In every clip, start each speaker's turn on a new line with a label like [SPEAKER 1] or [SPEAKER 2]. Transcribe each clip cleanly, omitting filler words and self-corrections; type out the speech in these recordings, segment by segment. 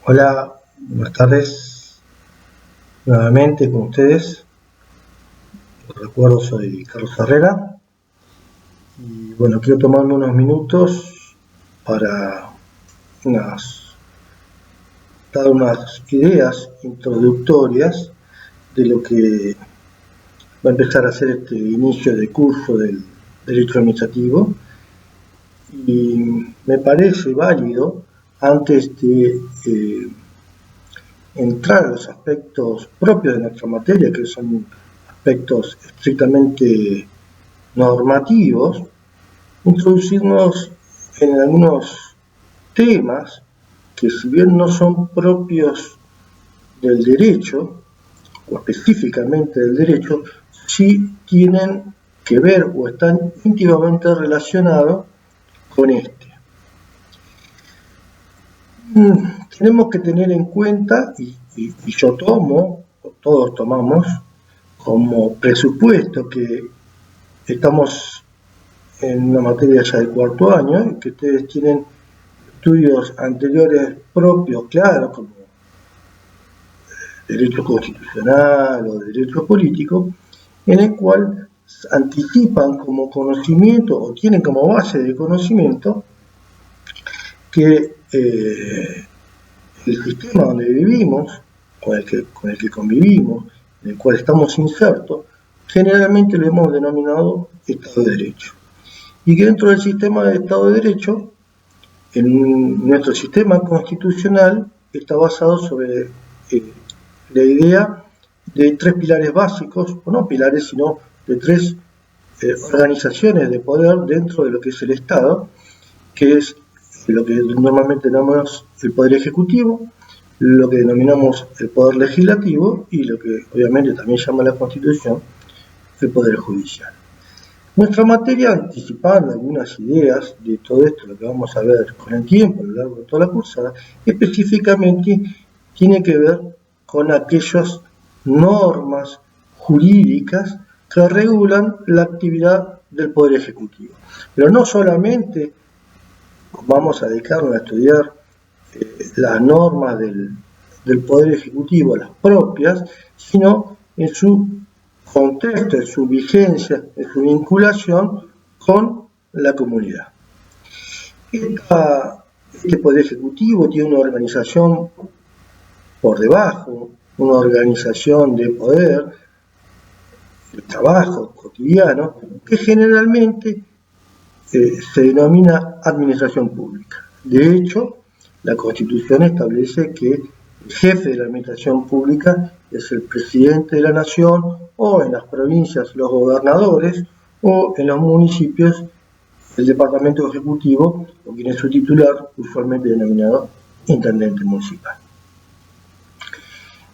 [SPEAKER 1] Hola, buenas tardes. Nuevamente con ustedes. Os recuerdo, soy Carlos Herrera. Y bueno, quiero tomarme unos minutos para dar unas ideas introductorias de lo que va a empezar a ser este inicio de curso del Derecho Administrativo. Y me parece válido, antes de entrar a los aspectos propios de nuestra materia, que son aspectos estrictamente normativos, introducirnos en algunos temas que, si bien no son propios del derecho, o específicamente del derecho, sí tienen que ver o están íntimamente relacionados con este. Tenemos que tener en cuenta, y yo tomo, o todos tomamos, como presupuesto que estamos en una materia ya de cuarto año, y que ustedes tienen estudios anteriores propios, claros, como derecho constitucional o derecho político, en el cual anticipan como conocimiento o tienen como base de conocimiento que el sistema donde vivimos, con el que convivimos, en el cual estamos insertos, generalmente lo hemos denominado Estado de Derecho. Y que dentro del sistema de Estado de Derecho, en nuestro sistema constitucional, está basado sobre la idea de tres pilares básicos, o no pilares, sino de tres organizaciones de poder dentro de lo que es el Estado, que es lo que normalmente denominamos el Poder Ejecutivo, lo que denominamos el Poder Legislativo y lo que obviamente también llama la Constitución, el Poder Judicial. Nuestra materia, anticipando algunas ideas de todo esto, lo que vamos a ver con el tiempo a lo largo de toda la cursada, específicamente tiene que ver con aquellas normas jurídicas que regulan la actividad del Poder Ejecutivo. Pero no solamente vamos a dedicarnos a estudiar las normas del Poder Ejecutivo, las propias, sino en su contexto, en su vigencia, en su vinculación con la comunidad. Este Poder Ejecutivo tiene una organización por debajo, una organización de poder, de trabajo cotidiano, que generalmente se denomina administración pública. De hecho, la Constitución establece que el jefe de la administración pública es el presidente de la nación, o en las provincias los gobernadores, o en los municipios el departamento ejecutivo, o quien es su titular, usualmente denominado intendente municipal.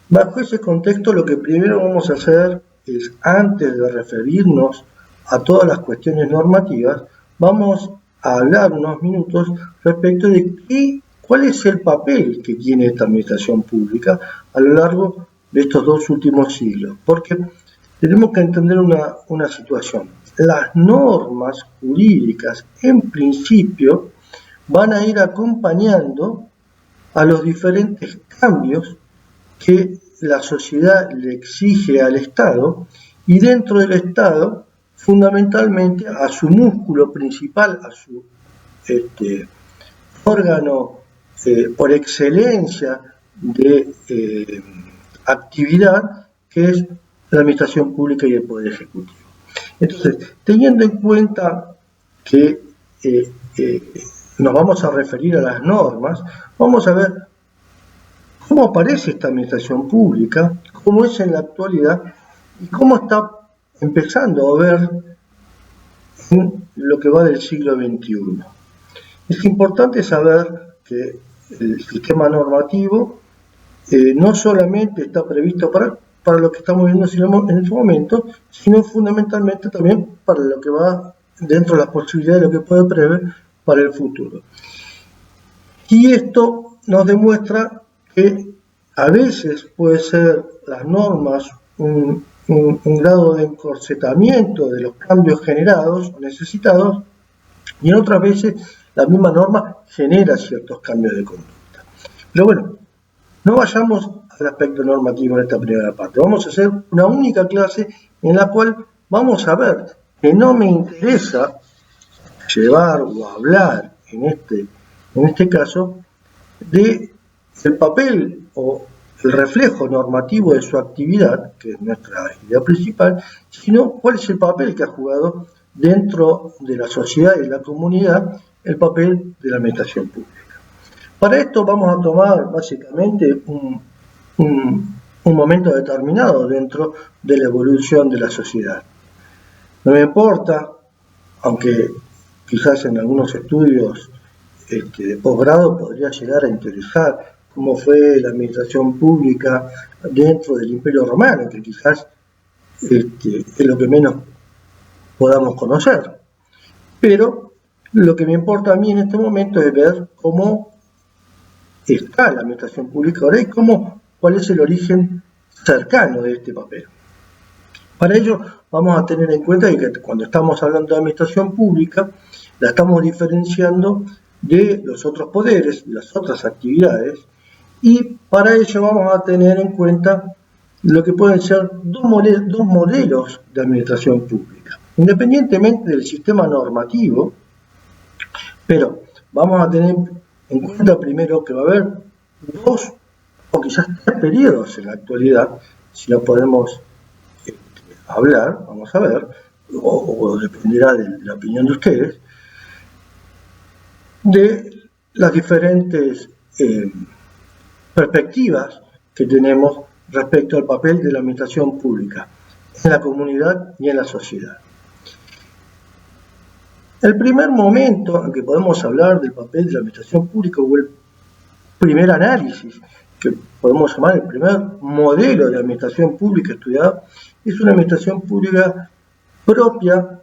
[SPEAKER 1] Bajo ese contexto, lo que primero vamos a hacer es, antes de referirnos a todas las cuestiones normativas, vamos a hablar unos minutos respecto de cuál es el papel que tiene esta administración pública a lo largo de estos dos últimos siglos, porque tenemos que entender una situación. Las normas jurídicas, en principio, van a ir acompañando a los diferentes cambios que la sociedad le exige al Estado, y dentro del Estado, fundamentalmente, a su músculo principal, a su órgano por excelencia de actividad, que es la administración pública y el Poder Ejecutivo. Entonces, teniendo en cuenta que nos vamos a referir a las normas, vamos a ver cómo aparece esta administración pública, cómo es en la actualidad y cómo está empezando a ver en lo que va del siglo XXI. Es importante saber que el sistema normativo no solamente está previsto para lo que estamos viendo en este momento, sino fundamentalmente también para lo que va dentro de las posibilidades de lo que puede prever para el futuro. Y esto nos demuestra que a veces puede ser las normas un grado de encorsetamiento de los cambios generados o necesitados, y en otras veces la misma norma genera ciertos cambios de conducta. Pero bueno, No vayamos al aspecto normativo en esta primera parte. Vamos a hacer una única clase en la cual vamos a ver que no me interesa llevar o hablar en este caso de el papel o el reflejo normativo de su actividad, que es nuestra idea principal, sino cuál es el papel que ha jugado dentro de la sociedad y de la comunidad, el papel de la administración pública. Para esto vamos a tomar básicamente un momento determinado dentro de la evolución de la sociedad. No me importa, aunque quizás en algunos estudios de posgrado podría llegar a interesar cómo fue la administración pública dentro del Imperio Romano, que quizás es lo que menos podamos conocer. Pero lo que me importa a mí en este momento es ver cómo está la administración pública ahora y cuál es el origen cercano de este papel. Para ello vamos a tener en cuenta que cuando estamos hablando de administración pública, la estamos diferenciando de los otros poderes, de las otras actividades, y para ello vamos a tener en cuenta lo que pueden ser dos modelos de administración pública, independientemente del sistema normativo, pero vamos a tener en cuenta primero que va a haber dos o quizás tres periodos en la actualidad, si no podemos hablar, vamos a ver, o dependerá de la opinión de ustedes, de las diferentes perspectivas que tenemos respecto al papel de la administración pública en la comunidad y en la sociedad. El primer momento en que podemos hablar del papel de la administración pública o el primer análisis, que podemos llamar el primer modelo de administración pública estudiado, es una administración pública propia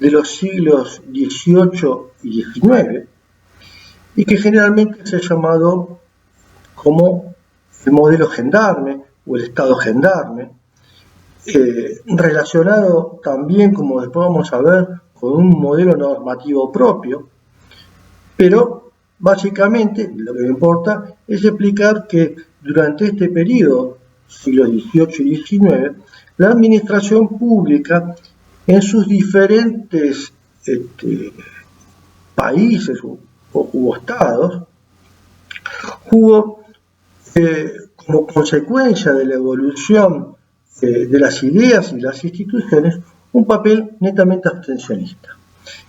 [SPEAKER 1] de los siglos XVIII y XIX y que generalmente se ha llamado como el modelo gendarme o el Estado gendarme, relacionado también, como después vamos a ver, con un modelo normativo propio, pero básicamente lo que me importa es explicar que durante este periodo, siglos XVIII y XIX, la administración pública en sus diferentes países u estados jugó como consecuencia de la evolución de las ideas y las instituciones un papel netamente abstencionista.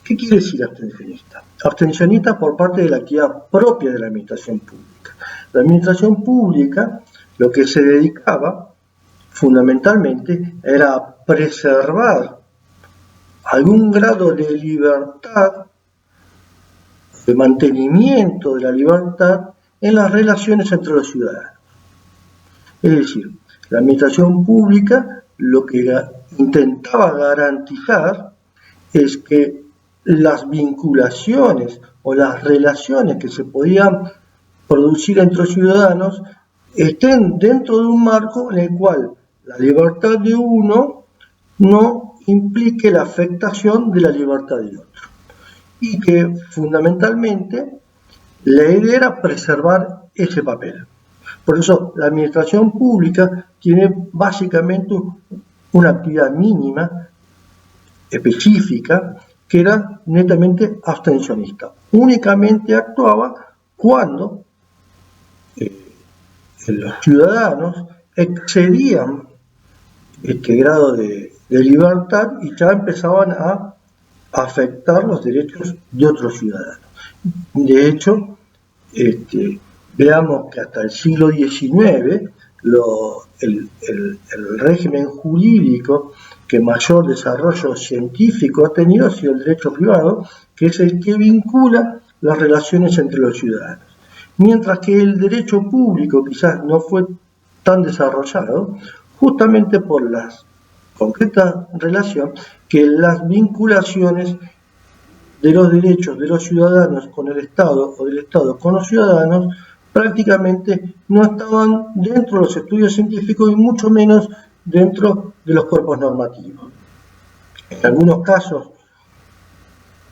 [SPEAKER 1] ¿Qué quiere decir abstencionista? Abstencionista por parte de la actividad propia de la administración pública. La administración pública lo que se dedicaba fundamentalmente era a preservar algún grado de libertad, de mantenimiento de la libertad en las relaciones entre los ciudadanos. Es decir, la administración pública lo que intentaba garantizar es que las vinculaciones o las relaciones que se podían producir entre los ciudadanos estén dentro de un marco en el cual la libertad de uno no implique la afectación de la libertad del otro. Y que fundamentalmente la idea era preservar ese papel. Por eso la administración pública tiene básicamente una actividad mínima, específica, que era netamente abstencionista. Únicamente actuaba cuando los ciudadanos excedían este grado de libertad y ya empezaban a afectar los derechos de otros ciudadanos. De hecho, veamos que hasta el siglo XIX el régimen jurídico que mayor desarrollo científico ha tenido ha sido el derecho privado, que es el que vincula las relaciones entre los ciudadanos. Mientras que el derecho público quizás no fue tan desarrollado, justamente por la concreta relación que las vinculaciones de los derechos de los ciudadanos con el Estado o del Estado con los ciudadanos prácticamente no estaban dentro de los estudios científicos y mucho menos dentro de los cuerpos normativos. En algunos casos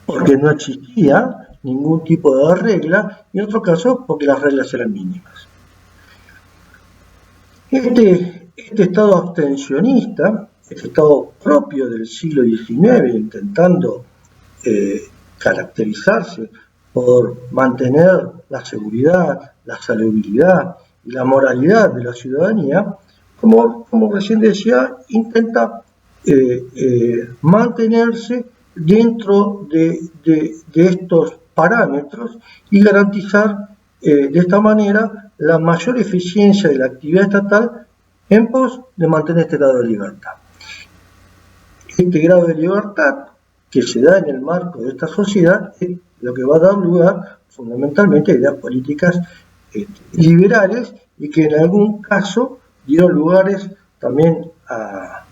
[SPEAKER 1] porque no existía ningún tipo de regla y en otros casos porque las reglas eran mínimas. Este estado abstencionista, este estado propio del siglo XIX, intentando caracterizarse por mantener la seguridad, la salubridad y la moralidad de la ciudadanía, como recién decía, intenta mantenerse dentro de estos parámetros y garantizar de esta manera la mayor eficiencia de la actividad estatal en pos de mantener este grado de libertad. Este grado de libertad que se da en el marco de esta sociedad es lo que va a dar lugar fundamentalmente a ideas políticas liberales y que en algún caso dieron lugares también a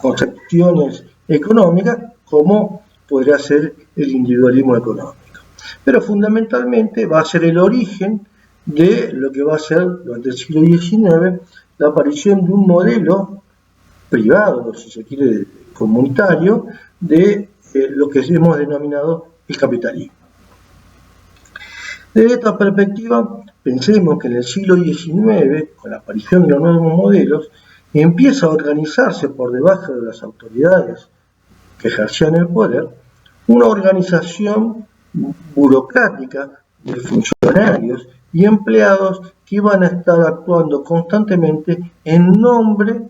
[SPEAKER 1] concepciones económicas como podría ser el individualismo económico. Pero fundamentalmente va a ser el origen de lo que va a ser durante el siglo XIX la aparición de un modelo privado, si se quiere, comunitario, de lo que hemos denominado el capitalismo. Desde esta perspectiva, pensemos que en el siglo XIX, con la aparición de los nuevos modelos, empieza a organizarse por debajo de las autoridades que ejercían el poder, una organización burocrática de funcionarios y empleados que iban a estar actuando constantemente en nombre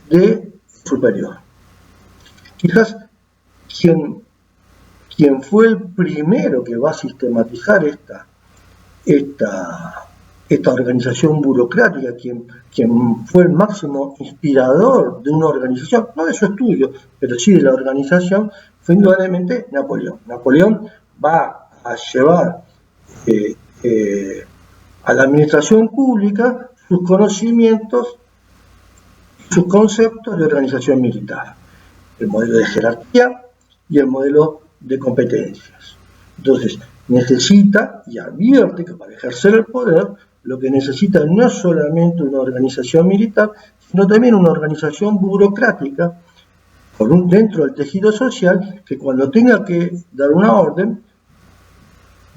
[SPEAKER 1] de superior. Quizás quien fue el primero que va a sistematizar esta organización burocrática, quien fue el máximo inspirador de una organización, no de su estudio, pero sí de la organización, fue indudablemente Napoleón. Napoleón va a llevar a la administración pública sus conocimientos, sus conceptos de organización militar, el modelo de jerarquía y el modelo de competencias. Entonces, necesita y advierte que para ejercer el poder, lo que necesita no es solamente una organización militar, sino también una organización burocrática dentro del tejido social que cuando tenga que dar una orden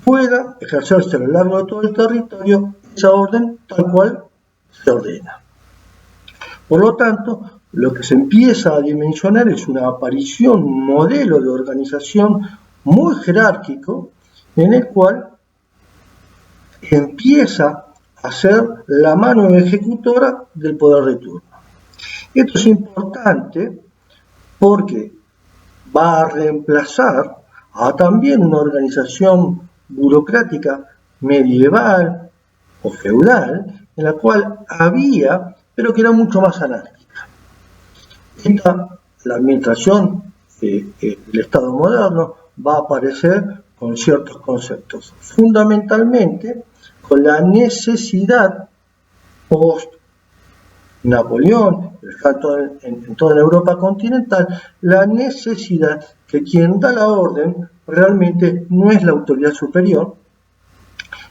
[SPEAKER 1] pueda ejercerse a lo largo de todo el territorio esa orden tal cual se ordena. Por lo tanto, lo que se empieza a dimensionar es una aparición, un modelo de organización muy jerárquico en el cual empieza a ser la mano ejecutora del poder de turno. Esto es importante porque va a reemplazar a también una organización burocrática medieval o feudal en la cual había, pero que era mucho más anárquica. La administración del Estado moderno va a aparecer con ciertos conceptos, fundamentalmente con la necesidad post-Napoleón, en toda la Europa continental, la necesidad que quien da la orden realmente no es la autoridad superior,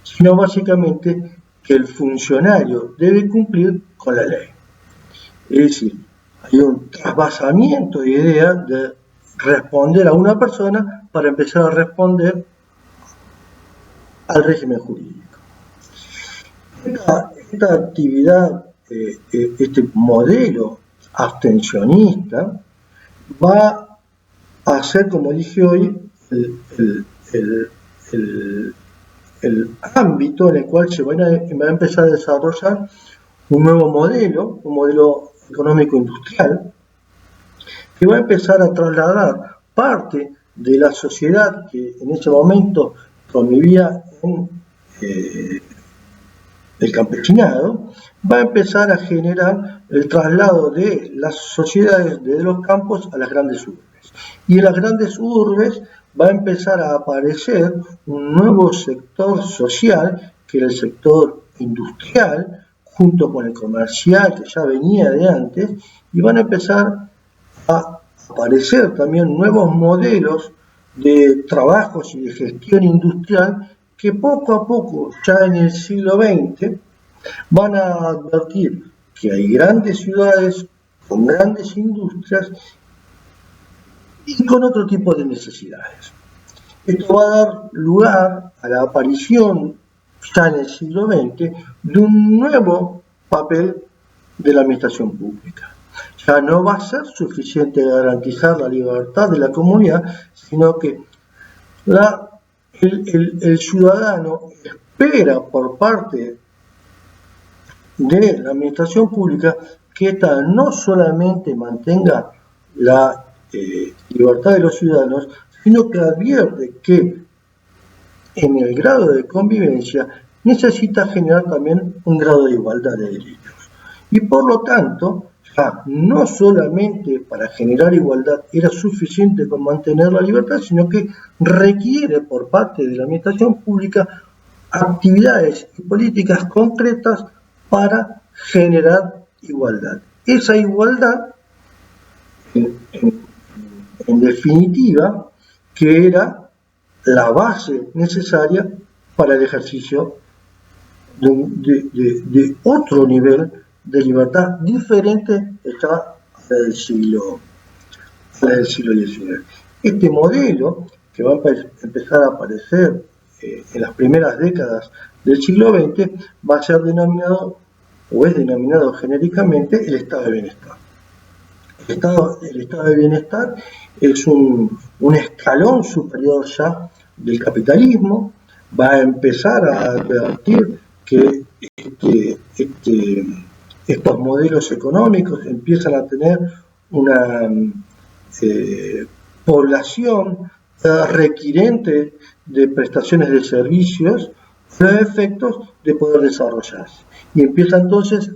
[SPEAKER 1] sino básicamente que el funcionario debe cumplir con la ley. Es decir, hay un trasvasamiento de idea de responder a una persona para empezar a responder al régimen jurídico. Esta actividad, este modelo abstencionista, va a ser, como dije hoy, el ámbito en el cual se va a empezar a desarrollar un nuevo modelo, un modelo económico industrial, que va a empezar a trasladar parte de la sociedad que en ese momento convivía en el campesinado, va a empezar a generar el traslado de las sociedades de los campos a las grandes urbes. Y en las grandes urbes va a empezar a aparecer un nuevo sector social, que era el sector industrial, junto con el comercial, que ya venía de antes, y van a empezar a aparecer también nuevos modelos de trabajos y de gestión industrial que poco a poco, ya en el siglo XX, van a advertir que hay grandes ciudades con grandes industrias y con otro tipo de necesidades. Esto va a dar lugar a la aparición, ya en el siglo XX, de un nuevo papel de la administración pública. Ya no va a ser suficiente garantizar la libertad de la comunidad, sino que el ciudadano espera por parte de la administración pública que ésta no solamente mantenga la libertad de los ciudadanos, sino que advierte que en el grado de convivencia necesita generar también un grado de igualdad de derechos. Y por lo tanto, ya no solamente para generar igualdad era suficiente con mantener la libertad, sino que requiere por parte de la administración pública actividades y políticas concretas para generar igualdad. Esa igualdad, en definitiva, que era la base necesaria para el ejercicio de otro nivel de libertad diferente a la del siglo XIX. Este modelo, que va a empezar a aparecer en las primeras décadas del siglo XX, va a ser denominado, o es denominado genéricamente, el estado de bienestar. El estado de bienestar es un escalón superior ya del capitalismo, va a empezar a advertir que estos modelos económicos empiezan a tener una población requiriente de prestaciones de servicios a los efectos de poder desarrollarse. Y empieza entonces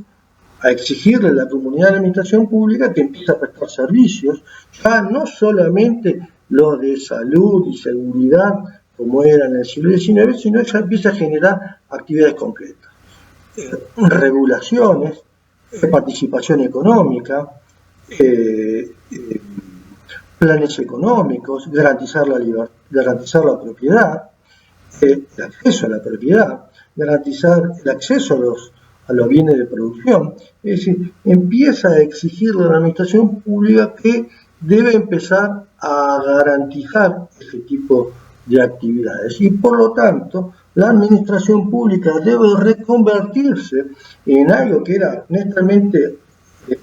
[SPEAKER 1] a exigirle a la comunidad de la administración pública que empiece a prestar servicios, ya no solamente los de salud y seguridad como era en el siglo XIX, sino ya empieza a generar actividades concretas, regulaciones, participación económica, planes económicos, garantizar la propiedad, el acceso a la propiedad, garantizar el acceso a los bienes de producción. Es decir, empieza a exigirle a la administración pública que debe empezar a garantizar ese tipo de actividades y por lo tanto la administración pública debe reconvertirse en algo que era netamente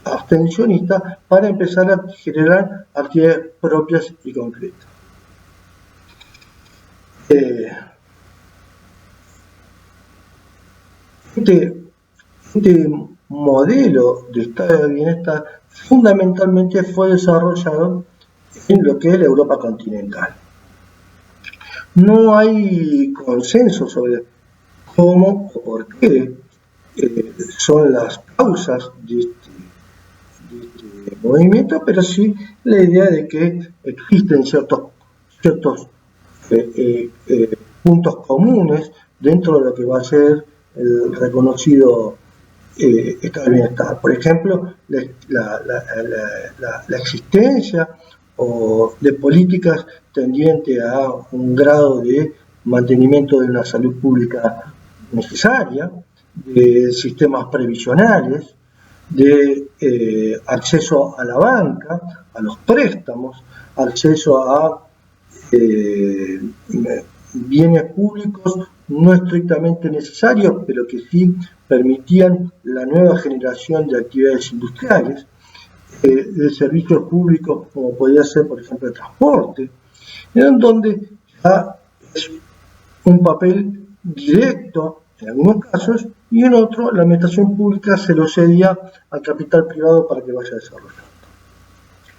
[SPEAKER 1] abstencionista para empezar a generar actividades propias y concretas. Este modelo de estado de bienestar fundamentalmente fue desarrollado en lo que es la Europa continental. No hay consenso sobre cómo o por qué son las causas de este movimiento, pero sí la idea de que existen ciertos puntos comunes dentro de lo que va a ser el reconocido estado de bienestar. Por ejemplo, la existencia de políticas tendientes a un grado de mantenimiento de una salud pública necesaria, de sistemas previsionales, de acceso a la banca, a los préstamos, acceso a bienes públicos no estrictamente necesarios, pero que sí permitían la nueva generación de actividades industriales, de servicios públicos como podría ser, por ejemplo, el transporte, en donde ya es un papel directo en algunos casos y en otros la administración pública se lo cedía al capital privado para que vaya desarrollando.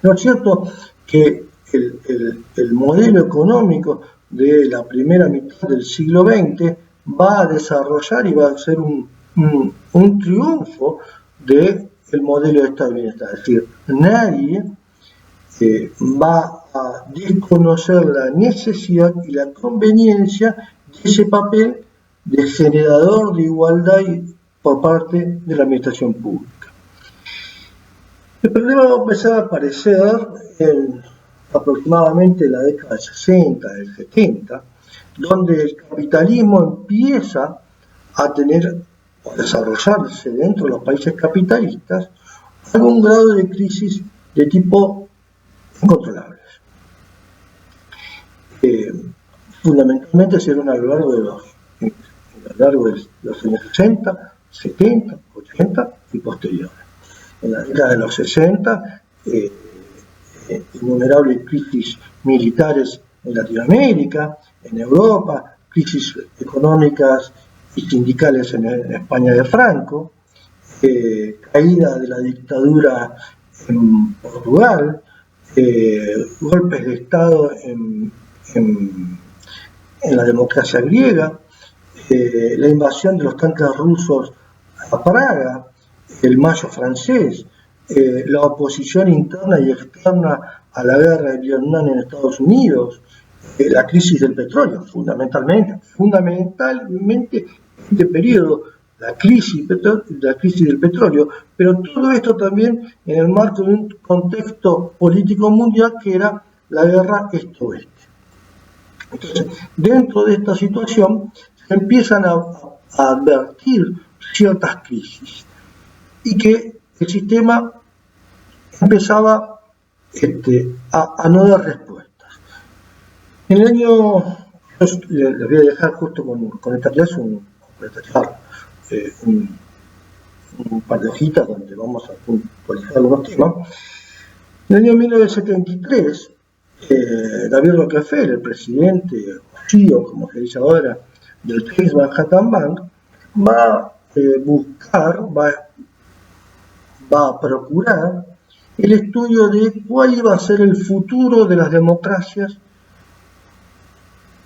[SPEAKER 1] ¿No es cierto que el modelo económico de la primera mitad del siglo XX va a desarrollar y va a ser un triunfo del modelo de estado de bienestar? Es decir, nadie va a desconocer la necesidad y la conveniencia de ese papel de generador de igualdad por parte de la administración pública. El problema va a empezar a aparecer en aproximadamente la década del 60, del 70, donde el capitalismo empieza a tener o desarrollarse dentro de los países capitalistas algún grado de crisis de tipo incontrolables. Fundamentalmente se dieron a lo largo de los años 60, 70, 80 y posteriores. en la década de los 60, innumerables crisis militares en Latinoamérica, en Europa, crisis económicas y sindicales en España de Franco, caída de la dictadura en Portugal, golpes de Estado en la democracia griega, la invasión de los tanques rusos a Praga, el Mayo francés, la oposición interna y externa a la guerra de Vietnam en Estados Unidos, la crisis del petróleo, fundamentalmente este periodo, la crisis del petróleo, pero todo esto también en el marco de un contexto político mundial que era la guerra este-oeste. Entonces, dentro de esta situación se empiezan a advertir ciertas crisis y que el sistema empezaba a no dar respuestas. En el año, les voy a dejar justo con esta clase un par de hojitas donde vamos a puntualizar algunos temas. En el año 1973, David Rockefeller, el presidente, o CEO, como se dice ahora, del Chase Manhattan Bank, va a procurar el estudio de cuál iba a ser el futuro de las democracias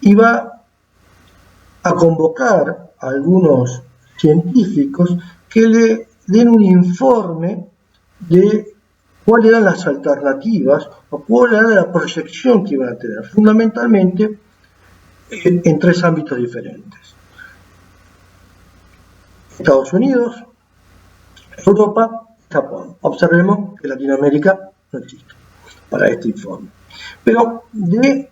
[SPEAKER 1] y va a convocar a algunos científicos que le den un informe de cuáles eran las alternativas o cuál era la proyección que iban a tener, fundamentalmente en tres ámbitos diferentes: Estados Unidos, Europa, Japón. Observemos que Latinoamérica no existe para este informe. Pero del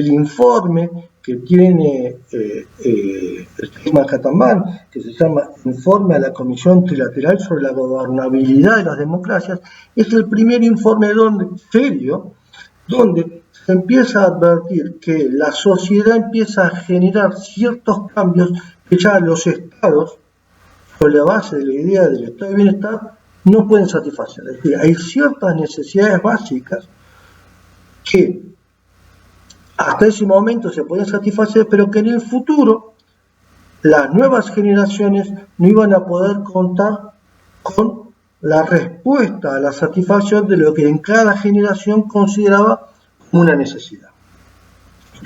[SPEAKER 1] informe que tiene el Manhattan Bank, que se llama Informe a la Comisión Trilateral sobre la Gobernabilidad de las Democracias, es el primer informe serio donde se empieza a advertir que la sociedad empieza a generar ciertos cambios que ya los estados, sobre la base de la idea del estado de bienestar, no pueden satisfacer. Es decir, hay ciertas necesidades básicas que hasta ese momento se podían satisfacer, pero que en el futuro las nuevas generaciones no iban a poder contar con la respuesta a la satisfacción de lo que en cada generación consideraba como una necesidad.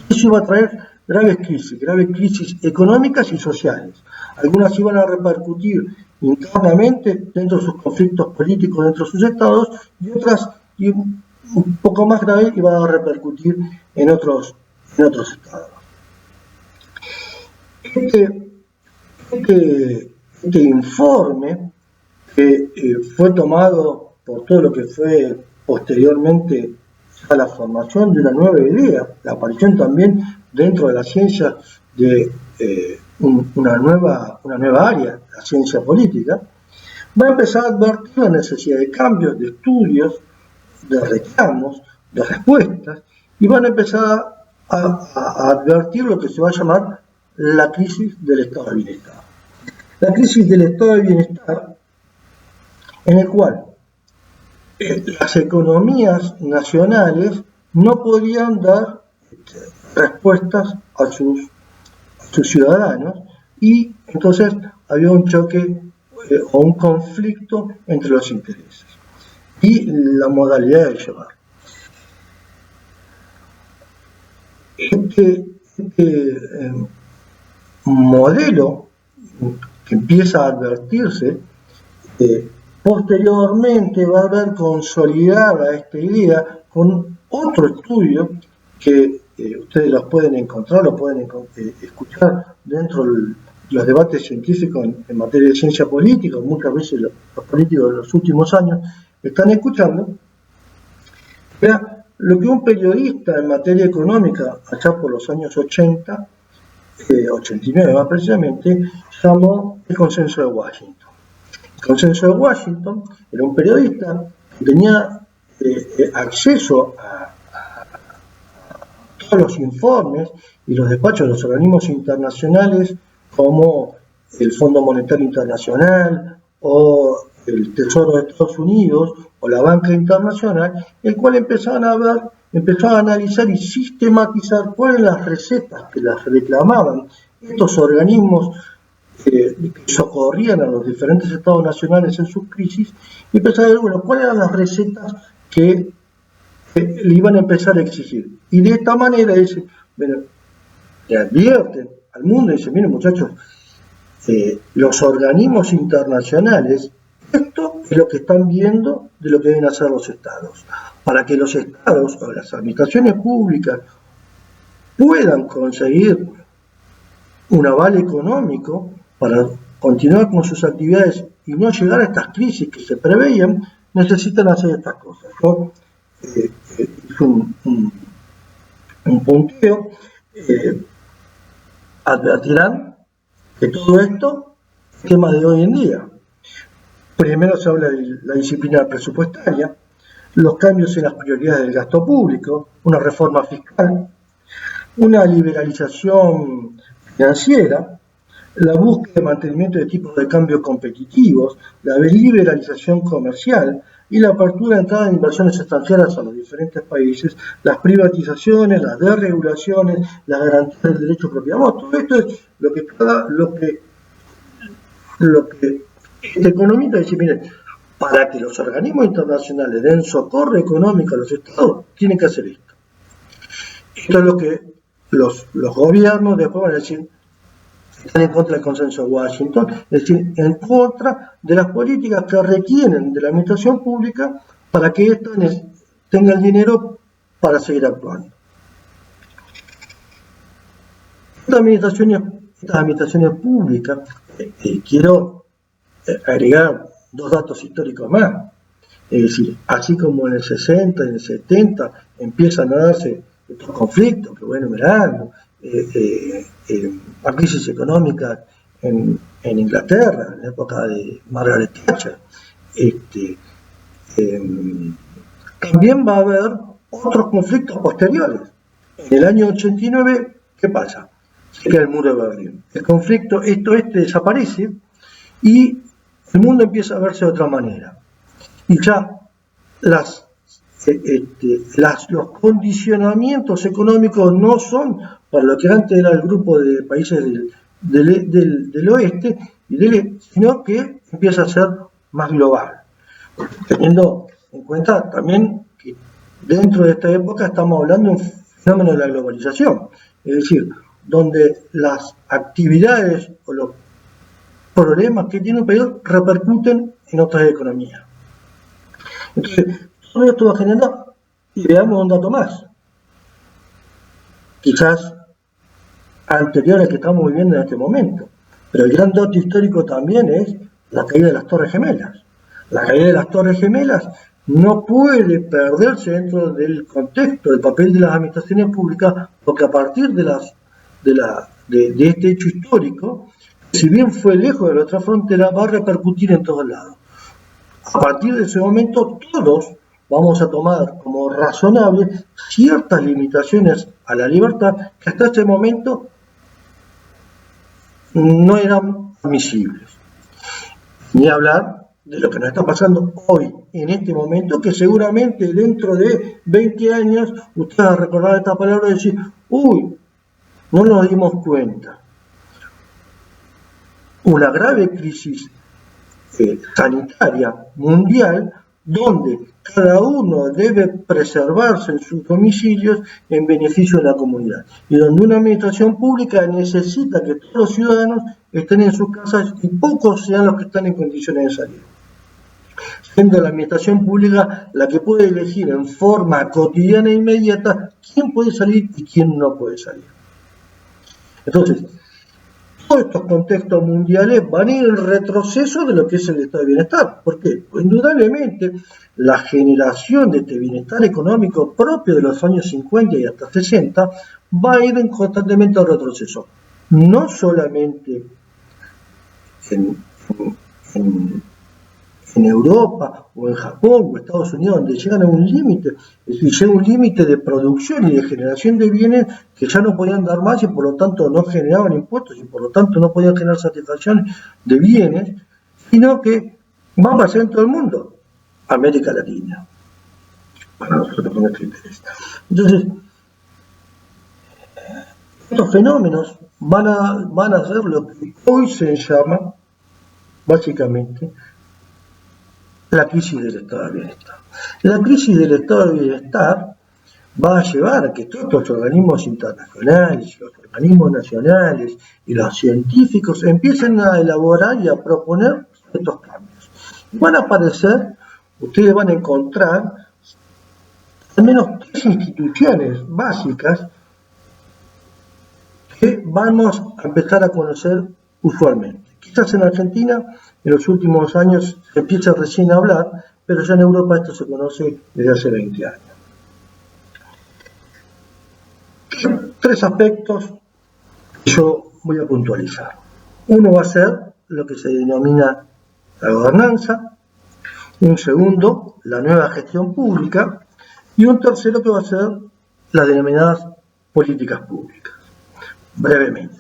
[SPEAKER 1] Eso iba a traer graves crisis económicas y sociales. Algunas iban a repercutir internamente dentro de sus conflictos políticos dentro de sus estados, y otras, y un poco más grave, iban a repercutir en otros estados. Este informe, que fue tomado por todo lo que fue posteriormente a la formación de una nueva idea, la aparición también dentro de la ciencia de una nueva área, la ciencia política, va a empezar a advertir la necesidad de cambios, de estudios, de reclamos, de respuestas, y van a empezar a advertir lo que se va a llamar la crisis del estado de bienestar. La crisis del estado de bienestar, en el cual las economías nacionales no podían dar respuestas a sus ciudadanos, y entonces había un choque o un conflicto entre los intereses y la modalidad de llevar. Este modelo que empieza a advertirse, posteriormente va a ver consolidada esta idea con otro estudio que ustedes los pueden encontrar, lo pueden escuchar dentro de los debates científicos en materia de ciencia política. Muchas veces los políticos de los últimos años están escuchando. Era lo que un periodista en materia económica, allá por los años 80, 89 más precisamente, llamó el consenso de Washington. El consenso de Washington era un periodista que tenía acceso a todos los informes y los despachos de los organismos internacionales como el Fondo Monetario Internacional o el Tesoro de Estados Unidos o la banca internacional, el cual empezaban a analizar y sistematizar cuáles eran las recetas que las reclamaban estos organismos que socorrían a los diferentes estados nacionales en sus crisis, y empezar a ver, bueno, cuáles eran las recetas que le iban a empezar a exigir. Y de esta manera dicen, bueno, le advierten al mundo y dicen, miren muchachos, los organismos internacionales, esto es lo que están viendo de lo que deben hacer los estados. Para que los estados o las administraciones públicas puedan conseguir un aval económico para continuar con sus actividades y no llegar a estas crisis que se preveían, necesitan hacer estas cosas. Yo hice un punteo, advertirán que todo esto es tema de hoy en día. Primero se habla de la disciplina presupuestaria, los cambios en las prioridades del gasto público, una reforma fiscal, una liberalización financiera, la búsqueda de mantenimiento de tipos de cambio competitivos, la liberalización comercial y la apertura de entrada de inversiones extranjeras a los diferentes países, las privatizaciones, las desregulaciones, las garantías del derecho a propiedad. Todo esto es lo que este economista dice, miren, para que los organismos internacionales den socorro económico a los estados, tienen que hacer esto. Esto es lo que los gobiernos después van a decir, están en contra del consenso de Washington, es decir, en contra de las políticas que requieren de la administración pública para que ésta tenga el dinero para seguir actuando. Estas administraciones públicas, quiero agregar 2 datos históricos más, es decir, así como en el 60, en el 70 empiezan a darse estos conflictos que voy enumerando, la crisis económica en Inglaterra, en la época de Margaret Thatcher, también va a haber otros conflictos posteriores. En el año 89, ¿qué pasa? Se cae el muro de Berlín. El conflicto desaparece y el mundo empieza a verse de otra manera. Y ya los condicionamientos económicos no son para lo que antes era el grupo de países del oeste y del este, sino que empieza a ser más global. Teniendo en cuenta también que dentro de esta época estamos hablando de un fenómeno de la globalización, es decir, donde las actividades o los problemas que tiene un país repercuten en otras economías. Entonces, todo esto va generando, y veamos un dato más, quizás anterior al que estamos viviendo en este momento, pero el gran dato histórico también es la caída de las Torres Gemelas. La caída de las Torres Gemelas no puede perderse dentro del contexto del papel de las administraciones públicas, porque a partir de este hecho histórico, si bien fue lejos de nuestra frontera, va a repercutir en todos lados. A partir de ese momento, todos vamos a tomar como razonables ciertas limitaciones a la libertad que hasta ese momento no eran admisibles. Ni hablar de lo que nos está pasando hoy, en este momento, que seguramente dentro de 20 años ustedes van a recordar esta palabra y decir, uy, no nos dimos cuenta. Una grave crisis sanitaria mundial donde cada uno debe preservarse en sus domicilios en beneficio de la comunidad y donde una administración pública necesita que todos los ciudadanos estén en sus casas y pocos sean los que están en condiciones de salir, siendo la administración pública la que puede elegir en forma cotidiana e inmediata quién puede salir y quién no puede salir. Entonces, todos estos contextos mundiales van a ir en retroceso de lo que es el estado de bienestar. ¿Por qué? Pues indudablemente la generación de este bienestar económico propio de los años 50 y hasta 60 va a ir constantemente al retroceso. No solamente en Europa o en Japón o Estados Unidos, donde llegan a un límite, es decir, llega un límite de producción y de generación de bienes que ya no podían dar más y por lo tanto no generaban impuestos y por lo tanto no podían generar satisfacción de bienes, sino que va a pasar en todo el mundo, América Latina, para nosotros con nuestro interés. Entonces, estos fenómenos van a ser lo que hoy se llama, básicamente, la crisis del estado de bienestar. La crisis del estado de bienestar va a llevar a que todos los organismos internacionales, los organismos nacionales y los científicos empiecen a elaborar y a proponer estos cambios. Van a aparecer, ustedes van a encontrar al menos 3 instituciones básicas que vamos a empezar a conocer usualmente. Quizás en Argentina en los últimos años se empieza recién a hablar, pero ya en Europa esto se conoce desde hace 20 años. 3 aspectos que yo voy a puntualizar. Uno va a ser lo que se denomina la gobernanza, un segundo, la nueva gestión pública, y un tercero que va a ser las denominadas políticas públicas. Brevemente.